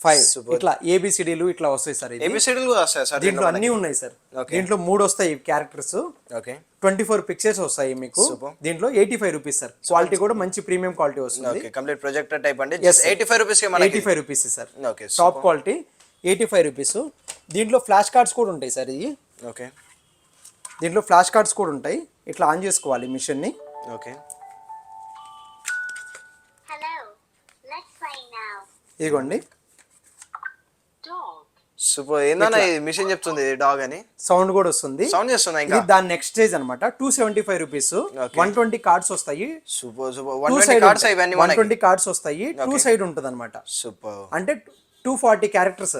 5 ఇట్లా ఏబిసిడీలు ఇట్లా వస్తాయి సార్. ఏబిసిడీలు కూడా వస్తాయి సార్. దీంట్లో అన్ని ఉన్నాయి సార్. దీంట్లో 3 వస్తాయి క్యారెక్టర్స్. ఓకే, 24 పిక్చర్స్ వస్తాయి మీకు. దీంట్లో 85 రూపీస్ సార్. క్వాలిటీ కూడా మంచి ప్రీమియం క్వాలిటీ వస్తుంది. ఓకే, కంప్లీట్ ప్రొజెక్టర్ టైప్ అండి. 85 రూపీస్ కి మనకి. 85 rupees sir. Okay, top quality 85 rupees. దీంట్లో ఫ్లాష్ కార్డ్స్ కూడా ఉంటాయి సార్. ఇది ఓకే, దీంట్లో ఫ్లాష్ కార్డ్స్ కూడా ఉంటాయి. ఇట్లా ఆన్ చేసుకోవాలి మిషన్ ని. ఓకే, ఇదిగోండి. సూపర్, ఏందన్నా ఈ మిషన్ చెప్తుంది డాగ్ అని. సౌండ్ కూడా వస్తుంది. సౌండ్ చేస్తుంది. ఇంకా దాని నెక్స్ట్ స్టేజ్ అన్నమాట. 275 రూపీస్. 120 కార్డ్స్ వస్తాయి. సూపర్ సూపర్, 120 కార్డ్స్ ఇవన్నీ మనకి. 120 కార్డ్స్ వస్తాయి. 2 సైడ్ ఉంటుంది అన్నమాట. సూపర్, అంటే 240 క్యారెక్టర్స్.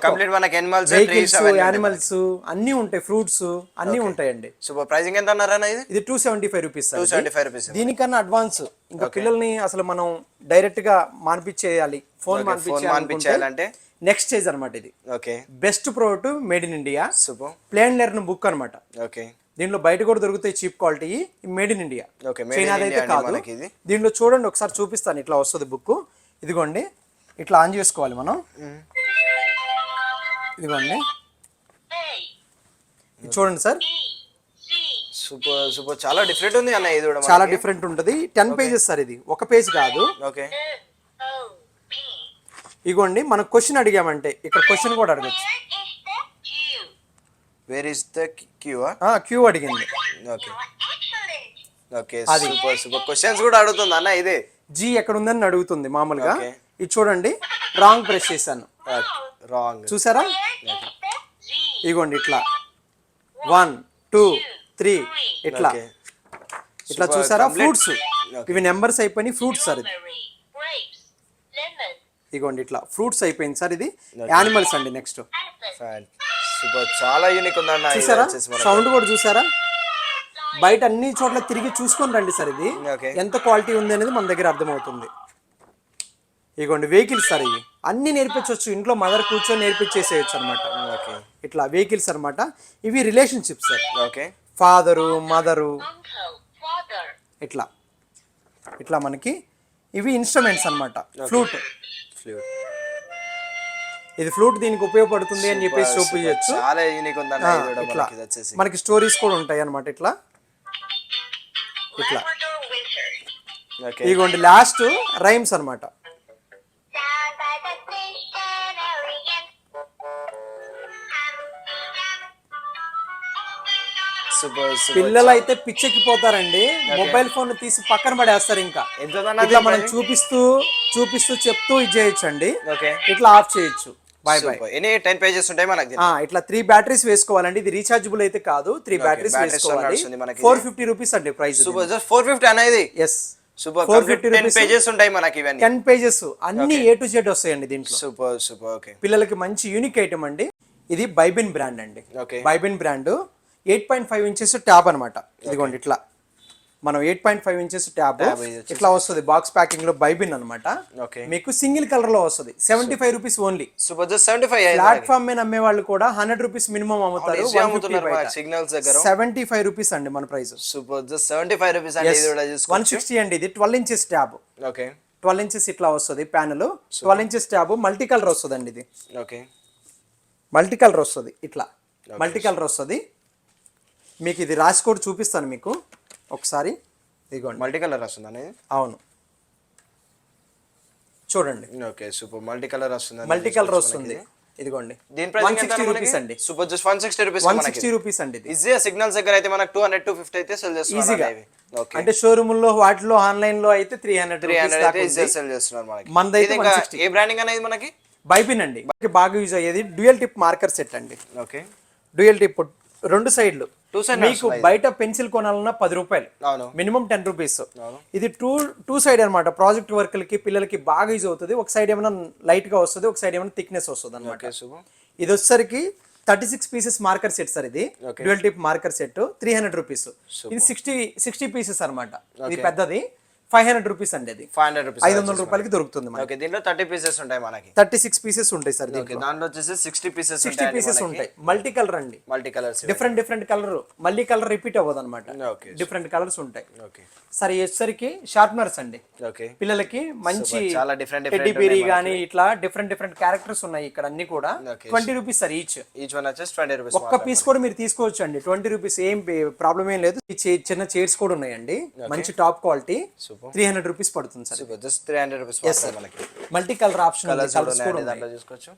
కంప్లీట్ మనకి యానిమల్స్, ట్రీస్, యానిమల్స్ అన్ని ఉంటాయి, ఫ్రూట్స్ అన్ని ఉంటాయండి. సూపర్, ప్రైసింగ్ ఎంత అన్నారన్న ఇది? ఇది 275 రూపీస్. 275 రూపీస్. దీనికన్నా అడ్వాన్స్ ఇంకా పిల్లల్ని అసలు మనం డైరెక్ట్ గా మాన్పించేయాలి, ఫోన్ మాన్పించేయాలంటే నెక్స్ట్ స్టేజ్ అన్నమాట ఇది. Okay, best product made in India. Super, plane learn book అన్నమాట. ఓకే, దీంట్లో బయట కూడా దొరుకుతాయి cheap quality. Made in India, okay, చైనాదైతే కాదు. దీంట్లో చూడండి ఒకసారి చూపిస్తాను. ఇట్లా వస్తుంది బుక్. ఇదిగోండి, ఇట్లా ఆన్ చేసుకోవాలి మనం. ఇదిగోండి ఇది చూడండి సార్, సూపర్ సూపర్, చాలా డిఫరెంట్ ఉంది అన్న ఇది కూడా చాలా డిఫరెంట్ ఉంటుంది. 10 పేజెస్ సార్, ఇది ఒక పేజ్ కాదు. ఓకే, ఇగోండి మనం క్వశ్చన్ అడిగామంటే ఇక్కడ క్వశ్చన్ కూడా అడగచ్చు. Where is the Q? Q అడిగింది. Okay okay, super super, questions కూడా అడుగుతుంది అన్న ఇది. జీ ఎక్కడ ఉందని అడుగుతుంది మామూలుగా. Okay. ఇది చూడండి, రాంగ్ ప్రెస్ చేశాను, రాంగ్, చూసారా? ఇగోండి ఇట్లా 1 2 3 ఇట్లా Okay. ఇట్లా Super చూసారా? complete. Fruits, Okay. ఇవి నెంబర్స్ అయిపోయినాయి, ఫ్రూట్స్ సార్ ఇది. ఇగోండి ఇట్లా ఫ్రూట్స్ అయిపోయింది సార్. ఇది యానిమల్స్ అండి. నెక్స్ట్ సూపర్, చాలా యూనిక్ ఉందన్న ఇది చూసారా? వచ్చేసి మనకి. సౌండ్ కూడా చూసారా? బయట అన్ని చోట్ల తిరిగి చూసుకొని రండి సార్. ఇది Okay. ఎంత క్వాలిటీ ఉంది అనేది మన దగ్గర అర్థమవుతుంది. ఇగోండి వెహికల్స్ సార్, ఇవి అన్ని నేర్పించవచ్చు. ఇంట్లో మదర్ కూర్చొని నేర్పించేసేయచ్చు అనమాట. ఓకే ఇట్లా వెహికల్స్ అనమాట. ఇవి relationships sir, okay, father mother ఇట్లా ఇట్లా మనకి ఇవి ఇన్స్ట్రుమెంట్స్ అనమాట. ఫ్లూట్, ఫ్లూట్, ఇది ఫ్లూట్ దీనికి ఉపయోగపడుతుంది అని చెప్పేసి చూపించచ్చు. చాలా యూనిక్ ఉందన్న ఇది కూడా ఇట్లా మనకి ఇది వచ్చేసి. మనకి స్టోరీస్ కూడా ఉంటాయి అనమాట. ఇట్లా ఇట్లా ఓకే, ఇగోండి లాస్ట్ రైమ్స్ అనమాట. సూపర్ సూపర్, పిల్లలు అయితే పిచ్చెక్కిపోతారండి. మొబైల్ ఫోన్ తీసి పక్కన పడేస్తారు. ఇంకా ఎంత ఉందన్న ఇట్లా ఇది మనం price? చూపిస్తూ చెప్తూ ఇది చేయొచ్చు అండి. ఓకే, ఇట్లా ఆఫ్ చేయొచ్చు. Bye bye. సూపర్. ఎన్ని 10 పేజెస్ ఉంటాయి మనకి? ఇట్లా 3 బ్యాటరీస్ వేసుకోవాలండి. ఇది రీఛార్జబుల్ అయితే కాదు, 3 బ్యాటరీస్ batteries వేసుకోవాలి. నడుస్తుంది మనకి ఇది. 450 రూపీస్ అండి ప్రైస్. సూపర్, జస్ట్ 450 అనేది. Yes, super, 450 10 rupees. పేజెస్ ఉంటాయి మనకి ఇవన్నీ. 10 పేజెస్ అన్ని A to Z వస్తాయండి దీంట్లో. సూపర్ సూపర్, ఓకే పిల్లలకి మంచి యూనిక్ ఐటమ్ అండి. ఇది బైబిన్ బ్రాండ్ అండి. ఓకే, బైబిన్ బ్రాండ్ 8.5 ఇంచెస్ ట్యాబ్ అనమాట. ఇదిగోండి ఇట్లా మనం 8.5 ఇంచెస్ ట్యాబ్ ఇట్లా వస్తుంది బాక్స్ ప్యాకింగ్ లో. బైబిన్ అనమాట. ఓకే, మీకు సింగిల్ కలర్ లో వస్తుంది. 75 rupees only. Super, just 75. Platform మీద అమ్మే వాళ్ళు కూడా 100 రూపీస్ మినిమం అమ్ముతారు. సిగ్నల్స్ దగ్గర 75 రూపీస్ అండి మన ప్రైస్. సూపర్, జస్ట్ 75 రూపీస్ అండి ఇది కూడా చూసుకోవచ్చు. 160 అండి. ఇది 12 ఇంచెస్ ట్యాబ్. ఓకే, 12 ఇంచెస్ ఇట్లా వస్తుంది panel. 12 inches tab multi colour వస్తుంది అండి. ఇది ఓకే, మల్టీ కలర్ వస్తుంది. ఇట్లా మల్టీ కలర్ వస్తుంది. మీకు ఇది రాసి కూడా చూపిస్తాను మీకు ఒకసారి. ఇదిగోండి మల్టీ కలర్ వస్తుంది అనేది. అవును చూడండి, ఓకే, సూపర్, మల్టీ కలర్ వస్తుంది. మల్టీ కలర్ వస్తుంది. ఇదిగోండి దీని ప్రైస్ 160 రూపీస్ అండి. Super, just 160 rupees. 160 రూపీస్ అండి. ఇది ఈజీగా సిగ్నల్స్ దగ్గర అయితే మనకు 200 250 అయితే సెల్ చేస్తున్నారు ఈజీగా. ఓకే, అంటే షోరూమ్ లో వాటిలో ఆన్లైన్ లో అయితే 300 అయితే ఈజీగా సెల్ చేస్తున్నారు మనకి. మనదైతే ఇది ఇంకా 160. ఏ బ్రాండింగ్ అనేది మనకి? బైబిన్ అండి. బాగా యూజ్ అయ్యేది డ్యూయల్ టిప్ మార్కర్ సెట్ అండి. ఓకే, డ్యూయల్ టిప్ 2 సైడ్లు. 2 సైడ్ మీకు బయట పెన్సిల్ కొనాలన్నా 10 రూపాయలు, అవును, మినిమం 10 రూపీస్. ఇది టూ సైడ్ అనమాట. ప్రాజెక్ట్ వర్క్లకి పిల్లలకి బాగా యూజ్ అవుతుంది. ఒక సైడ్ ఏమైనా లైట్ గా వస్తుంది, ఒక సైడ్ ఏమైనా థిక్నెస్ వస్తుంది అనమాట. Okay, super. ఇది వచ్చేసరికి 36 పీసెస్ మార్కర్ సెట్ సార్. ఇది dual tip marker set 300 rupees. ఇది 60 పీసెస్ అనమాట. ఇది పెద్దది 500 రూపీస్ అండి. అది 500 రూపీస్, 500 రూపాయలకి దొరుకుతుంది మనకి. ఓకే, దీంట్లో 30 పీసెస్ ఉంటాయి మనకి. 36 పీసెస్ ఉంటాయి సార్. ఓకే, దాంట్లో వచ్చేసి 60 పీసెస్ 60 పీసెస్ ఉంటాయి. మల్టీ కలర్ అండి. Multi colours, different colour. మళ్ళీ కలర్ రిపీట్ అవ్వదు అనమాట. ఓకే, డిఫరెంట్ కలర్స్ ఉంటాయి. ఓకే, సరే వచ్చేసరికి షార్ప్నర్స్ అండి. ఓకే, పిల్లలకి మంచి చాలా డిఫరెంట్ టెడ్డీ బేరీ గానీ ఇట్లా డిఫరెంట్ క్యారెక్టర్స్ ఉన్నాయి ఇక్కడ అన్ని కూడా. 20 rupees sir each. Each one వచ్చేసి 20 రూపీస్. ఒక్క పీస్ కూడా మీరు తీసుకోవచ్చు అండి. 20 రూపీస్, ఏం ప్రాబ్లం ఏం లేదు. చిన్న చైర్స్ కూడా ఉన్నాయండి, మంచి టాప్ క్వాలిటీ. 300 రూపీస్ పడుతుంది సార్. సూపర్, జస్ట్ 300 రూపీస్ మాత్రమే మనకి. మల్టీ కలర్ ఆప్షన్ కలర్స్ కూడా ఉన్నాయి, దాంట్లో చూసుకోవచ్చు.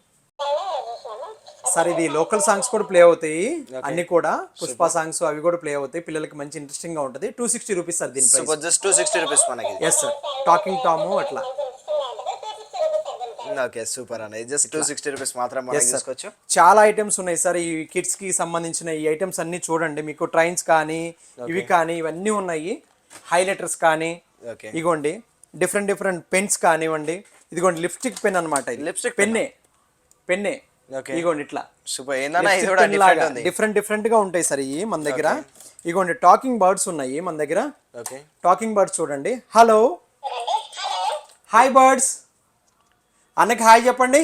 సార్ ఇది లోకల్ సాంగ్స్ కూడా ప్లే అవుతాయి. అన్ని కూడా పుష్ప సాంగ్స్ అవి కూడా ప్లే అవుతాయి. పిల్లలకి మంచి ఇంట్రెస్టింగ్ గా ఉంటుంది. 260 రూపీస్ సార్ దీని ప్రైస్. సూపర్, జస్ట్ 260 రూపీస్ మనకి. ఎస్ సార్, టాకింగ్ టాము అట్లా. ఓకే, సూపర్ అన్న. ఇది జస్ట్ 260 రూపీస్ మాత్రం మనం తీసుకోవచ్చు. చాలా ఐటమ్స్ ఉన్నాయి సార్. ఈ కిడ్స్ కి సంబంధించిన ఈ ఐటమ్స్ అన్ని చూడండి. మీకు ట్రైన్స్ కానీ ఇవి కానీ ఇవన్నీ ఉన్నాయి. హైలైటర్స్ కానీ ఓకే, ఇగోండి డిఫరెంట్ పెన్స్ కానివ్వండి. ఇదిగోండి లిప్స్టిక్ పెన్ అనమాట. లిప్స్టిక్ పెన్నే. ఓకే, ఇగోండి ఇట్లా సూపర్. ఏందన్నా ఇది కూడా డిఫరెంట్ ఉంది. డిఫరెంట్ గా ఉంటాయి సార్ ఇవి మన దగ్గర. ఇగోండి టాకింగ్ బర్డ్స్ ఉన్నాయి మన దగ్గర. ఓకే, టాకింగ్ బర్డ్స్ చూడండి. హలో, హాయ్ బర్డ్స్, అన్నకి హాయ్ చెప్పండి.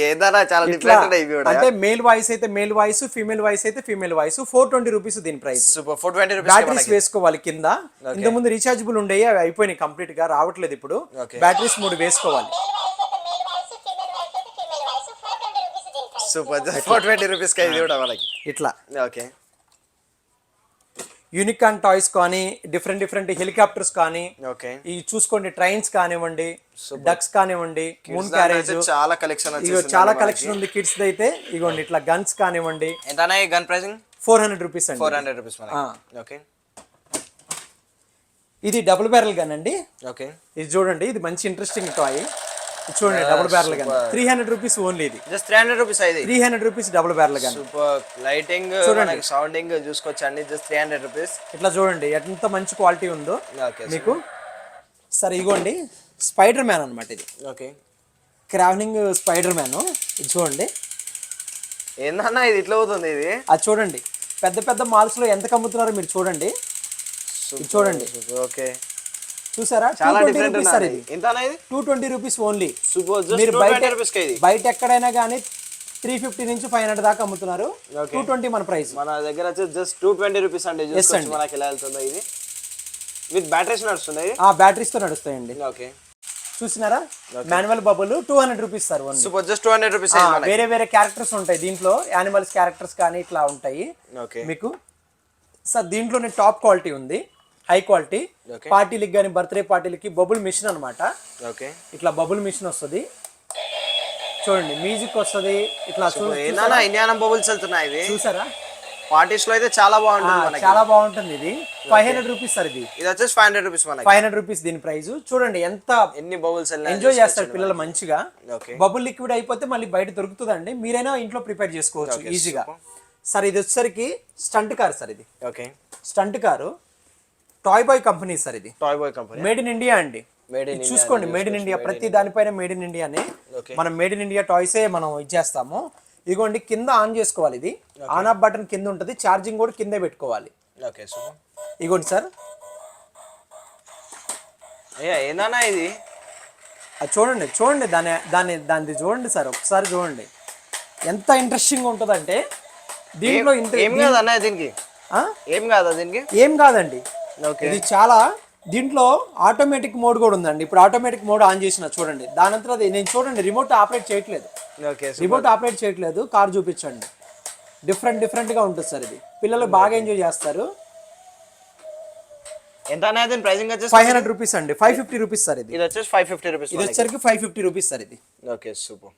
ఏదన్నా చాలా డిఫరెంట్ ఉన్నాయి ఇవి కూడా. అంటే మేల్ వాయిస్ అయితే మేల్ వాయిస్, ఫీమేల్ వాయిస్ అయితే ఫీమేల్ వాయిస్. 420 రూపీస్ దీని ప్రైస్. Super, 420 rupees. బ్యాటరీస్ వేసుకోవాలి కింద. ఇంత ముందు రీఛార్జబుల్ ఉండేవి, అవి అయిపోయినాయి కంప్లీట్ గా, రావట్లేదు ఇప్పుడు. బ్యాటరీస్ 3 వేసుకోవాలి. సూపర్ 420 రూపీస్ కి ఇది కూడా మనకి ఇట్లా ఓకే యూనికాన్ టాయ్స్ కానీ డిఫరెంట్ హెలికాప్టర్స్ కానీ ఓకే ఈ చూసుకోండి ట్రైన్స్ కానివ్వండి డక్స్ కానివ్వండి మూన్ క్యారేజ్ చాలా కలెక్షన్ ఇగో చాలా కలెక్షన్ ఉంది కిడ్స్ అయితే ఇగోండి ఇట్లా గన్స్ కానివ్వండి ఎంత అన్న ఈ గన్ ప్రైసింగ్ 400 రూపీస్ అండి 400 రూపీస్ మనకి ఓకే ఇది డబుల్ బ్యారెల్ గన్ అండి ఓకే ఇది చూడండి ఇది మంచి ఇంట్రెస్టింగ్ టాయ్ చూడండి double barrel gun 300 rupees only ఇది జస్ట్ 300 రూపీస్ ఇది 300 rupees double barrel gun super lighting మనకి సౌండింగ్ చూసుకోవచ్చు అండి జస్ట్ 300 రూపీస్ ఇట్లా చూడండి ఎంత మంచి క్వాలిటీ ఉందో ఓకే మీకు సరే ఇగోండి స్పైడర్ మ్యాన్ అన్నమాట ఇది ఓకే క్రావెనింగ్ స్పైడర్ మ్యాన్ ఇది చూడండి ఏందన్నా ఇది ఇట్లా అవుతుంది ఇది అది చూడండి పెద్ద మాల్స్ లో ఎంత అమ్ముతున్నారో మీరు చూడండి ఇది చూడండి ఓకే చూసారా చాలా 220 డిఫరెంట్ రూపీస్ సార్ ఇది ఎంత అన్న ఇది 220 రూపీస్ ఓన్లీ సూపర్ మీరు జస్ట్ 220 రూపీస్ కి ఇది బయట ఎక్కడైనా కానీ 350 నుంచి 500 దాకా అమ్ముతున్నారు 220 మన ప్రైస్ మన దగ్గర వచ్చి జస్ట్ 220 రూపీస్ అండి చూసుకోవచ్చు మనకి ఎలా వెళ్తుందో ఇది విత్ బ్యాటరీస్ నడుస్తుంది ఇది బ్యాటరీస్ తో నడుస్తాయండి ఓకే చూసినారా manual bubble 200 rupees sir only super just 200 rupees వేరే క్యారెక్టర్స్ ఉంటాయి దీంట్లో యానిమల్స్ క్యారెక్టర్స్ కానీ ఇట్లా ఉంటాయి ఓకే మీకు సార్ దీంట్లోనే టాప్ క్వాలిటీ ఉంది హై క్వాలిటీ పార్టీలకి కానీ బర్త్డే పార్టీలకి బబుల్ మిషన్ అన్నమాట ఓకే ఇట్లా బబుల్ మిషన్ వస్తుంది చూడండి మ్యూజిక్ వస్తుంది ఇట్లా ఏనా ఇండియన్ బబుల్స్ వెళ్తున్నాయి ఇవి చూసారా పార్టీస్ లో అయితే చాలా బాగుంటుంది మనకి చాలా బాగుంటుంది ఇది 500 రూపీస్ సార్ ఇది వచ్చేసి 500 రూపీస్ మనకి 500 రూపీస్ దీని ప్రైస్ చూడండి ఎంత ఎన్ని బబుల్స్ ఎంజాయ్ చేస్తారు పిల్లలు మంచిగా ఓకే బబుల్ లిక్విడ్ అయిపోతే మళ్ళీ బయట దొరుకుతుందండి మీరైనా ఇంట్లో ప్రిపేర్ చేసుకోవచ్చు ఈజీగా సార్ ఇది వచ్చేసరికి స్టంట్ కార్ సార్ ఇది okay stunt car toy boy company sir ఇది toy boy company made in India అండి ఇది చూసుకోండి మేడ్ ఇన్ ఇండియా ప్రతి దానిపైన మేడ్ ఇన్ ఇండియానే మనం మేడ్ ఇన్ ఇండియా టాయ్సే మనం ఇచ్చేస్తాము ఇదిగోండి కింద ఆన్ చేసుకోవాలి ఇది ఆన్ ఆఫ్ బటన్ కింద ఉంటుంది ఛార్జింగ్ కూడా కిందే పెట్టుకోవాలి ఓకే సూపర్ ఇదిగోండి సార్ ఏందన్నా ఇది అది చూడండి దాన్ని చూడండి సార్ ఒకసారి చూడండి ఎంత ఇంట్రెస్టింగ్ ఉంటుందంటే దీంట్లో ఏం కాదన్నా దీనికి ఏం కాదా దీనికి ఏం కాదండి ఇది చాలా దీంట్లో ఆటోమేటిక్ మోడ్ కూడా ఉందండి ఇప్పుడు ఆటోమేటిక్ మోడ్ ఆన్ చేసిన చూడండి దానంతా నేను చూడండి రిమోట్ ఆపరేట్ చేయట్లేదు రిమోట్ ఆపరేట్ చేయట్లేదు కార్ చూపించండి డిఫరెంట్ గా ఉంటుంది సార్ ఇది పిల్లలు బాగా ఎంజాయ్ చేస్తారు ఎంత అనేది ప్రైసింగ్ వచ్చేసి 500 రూపీస్ అండి 550 రూపీస్ సార్ ఇది వచ్చేసి 550 రూపీస్ ఇది వచ్చరికి 550 రూపీస్ సార్ ఇది ఓకే సూపర్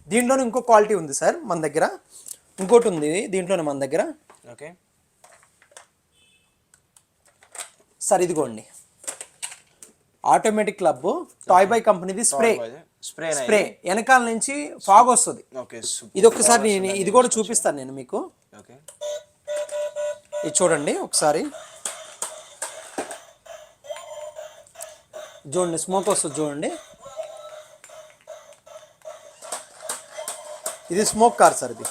దీంట్లోనే ఇంకో క్వాలిటీ ఉంది సార్ మన దగ్గర ఇంకోటి ఉంది దీంట్లోనే మన దగ్గర ఓకే సార్ ఇదిగోండి ఆటోమేటిక్ క్లబ్ టాయ్ బాయ్ కంపెనీది స్ప్రే వెనకాల నుంచి ఫాగ్ వస్తుంది ఇది ఒక్కసారి నేను ఇది కూడా చూపిస్తాను నేను మీకు ఇది చూడండి ఒకసారి చూడండి స్మోక్ వస్తుంది చూడండి ఇది స్మోక్ కార్ సార్ ఇది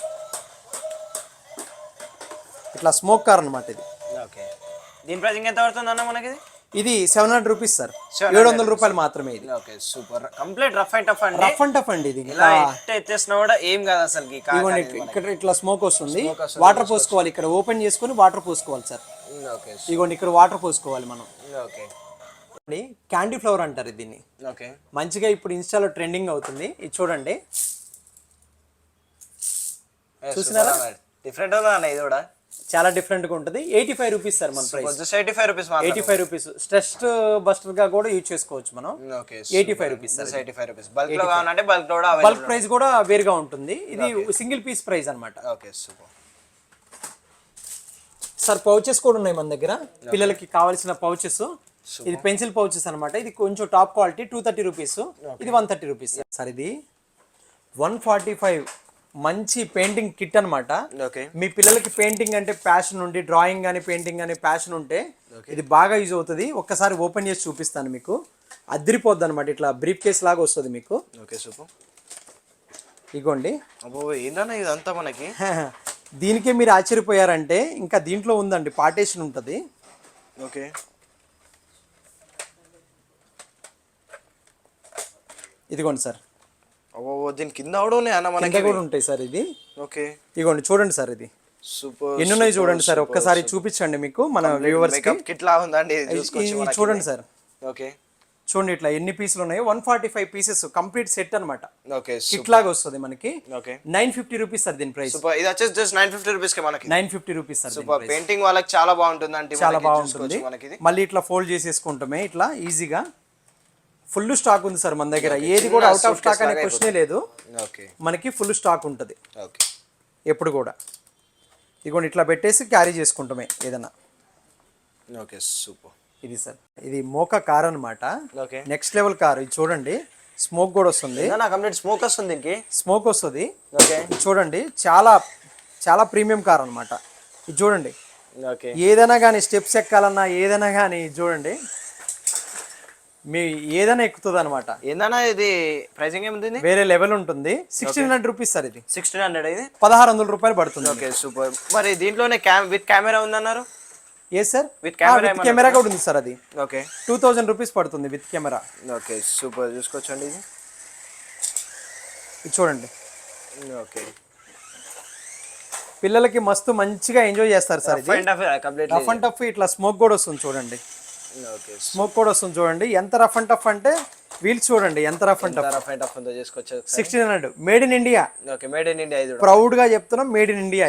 ఇట్లా స్మోక్ కార్ అన్నమాట ఇది దీని ప్రైసింగ్ ఎంత పడుతుంది అన్న మనకి ఇది 700 రూపీస్ సార్ 700 రూపాయలు మాత్రమే ఇది okay super complete rough and tough అండి ఇది ఇలా ఎత్తేసినా కూడా ఏం కాదు అసలు ఇక్కడ ఇట్లా స్మోక్ వస్తుంది వాటర్ పోసుకోవాలి ఇక్కడ ఓపెన్ చేసుకొని వాటర్ పోసుకోవాలి సార్ ఓకే ఇదిగోండి ఇక్కడ వాటర్ పోసుకోవాలి మనం ఓకే క్యాండీ ఫ్లవర్ అంటారు దీన్ని ఓకే మంచిగా ఇప్పుడు ఇన్స్టాలో ట్రెండింగ్ అవుతుంది ఇది చూడండి చూసినారా డిఫరెంట్ అన్న ఇది కూడా చాలా డిఫరెంట్ గా ఉంటుంది 85 రూపీస్ సార్ మన price just 85 rupees stress buster గా కూడా యూజ్ చేసుకోవచ్చు మనం okay 85 rupees sir 85 rupees bulk లో కావాలంటే బల్క్ లో కూడా బల్క్ ప్రైస్ కూడా వేరుగా ఉంటుంది ఇది సింగిల్ పీస్ ప్రైస్ అన్నమాట ఓకే సూపర్ సార్ పౌచెస్ కూడా ఉన్నాయి మన దగ్గర పిల్లలకి కావాల్సిన పౌచెస్ ఇది పెన్సిల్ పౌచెస్ అన్నమాట ఇది కొంచెం టాప్ క్వాలిటీ 230 రూపీస్ ఇది 130 రూపీస్ సార్ ఇది 145 మంచి పెయింటింగ్ కిట్ అన్నమాట మీ పిల్లలకి పెయింటింగ్ అంటే ప్యాషన్ ఉండి డ్రాయింగ్ కానీ పెయింటింగ్ కానీ ప్యాషన్ ఉంటే ఇది బాగా యూజ్ అవుతుంది ఒక్కసారి ఓపెన్ చేసి చూపిస్తాను మీకు అదిరిపోద్ది అనమాట ఇట్లా బ్రీఫ్ కేస్ లాగా వస్తుంది మీకు ఓకే సూపర్ ఇగోండి అబ్బో ఏందన్నా ఇదంతా మనకి దీనికే మీరు ఆశ్చర్యపోయారంటే ఇంకా దీంట్లో ఉందండి పార్టీషన్ ఉంటుంది ఓకే ఇదిగోండి సార్ దీని కింద కూడా ఉన్నాయి అన్న మనకి కూడా ఉంటాయి సార్ ఇది ఓకే ఇదిగోండి చూడండి సార్ ఇది సూపర్ ఎన్ని ఉన్నాయి చూడండి సార్ ఒక్కసారి చూపించండి మీకు మన వ్యూవర్స్ మేకప్ కిట్ లా ఉందండి చూడండి సార్ ఓకే చూడండి ఇట్లా ఎన్ని పీసులు ఉన్నాయో 145 పీసెస్ కంప్లీట్ సెట్ అన్నమాట. ఓకే కిట్ లాగా వస్తుంది మనకి. ఓకే 950 రూపీస్ సార్ దీని ప్రైస్. సూపర్. ఇది వచ్చేసి జస్ట్ 950 రూపీస్ కి మనకి. 950 రూపీస్ సార్. సూపర్. పెయింటింగ్ వాళ్ళకి చాలా బాగుంటుంది అంటే చాలా బాగుంటుంది. మళ్ళీ ఇట్లా ఫోల్డ్ చేసేసుకుంటామే ఇట్లా ఈజీగా. ఫుల్ స్టాక్ ఉంది సార్ మన దగ్గర. ఏది కూడా అవుట్ ఆఫ్ స్టాక్ అనే క్వశ్చనే లేదు. ఓకే మనకి ఫుల్ స్టాక్ ఉంటుంది ఓకే ఎప్పుడు కూడా. ఇదిగోండి ఇట్లా పెట్టేసి క్యారీ చేసుకుంటామే ఏదైనా. Okay super. ఇది సార్ ఇది మోకా కార్ అన్నమాట. Okay next level car. ఇది చూడండి స్మోక్ కూడా వస్తుంది. నా కంప్లీట్ స్మోక్ వస్తుంది దీనికి. స్మోక్ వస్తుంది. ఓకే ఇది చూడండి చాలా చాలా ప్రీమియం కార్ అన్నమాట. ఇది చూడండి ఓకే ఏదైనా కానీ స్టెప్స్ ఎక్కాలన్నా ఏదైనా కానీ చూడండి మీ ఏదైనా ఎక్కుతుంది అనమాట. ఏందన్నా ఇది ప్రైసింగ్ ఏముంది? వేరే లెవెల్ ఉంటుంది. 1600 రూపీస్ సార్. ఇది 1600. ఇది 1600 రూపాయలు పడుతుంది. Okay super. మరి దీంట్లోనే విత్ కెమెరా ఉందన్నారు? ఏ sir with camera? With camera కూడా ఉంది సార్. అది ఓకే 2000 రూపీస్ పడుతుంది విత్ కెమెరా. Okay super. చూసుకోవచ్చండి ఇది. ఇది చూడండి ఓకే పిల్లలకి మస్తు మంచిగా ఎంజాయ్ చేస్తారు సార్. ఇది కంప్లీట్ రఫ్ అండ్ టఫ్. ఇట్లా స్మోక్ కూడా వస్తుంది చూడండి. ఓకే స్మోక్ కూడా వస్తుంది చూడండి. ఎంత రఫ్ అండ్ టఫ్ అంటే వీల్స్ చూడండి ఎంత rough and tough. Rough and tough ఉందో చేసుకోవచ్చు. 1600 made in India. Okay made in India. ఇది ప్రౌడ్ గా చెప్తున్నాం మేడ్ ఇన్ ఇండియా.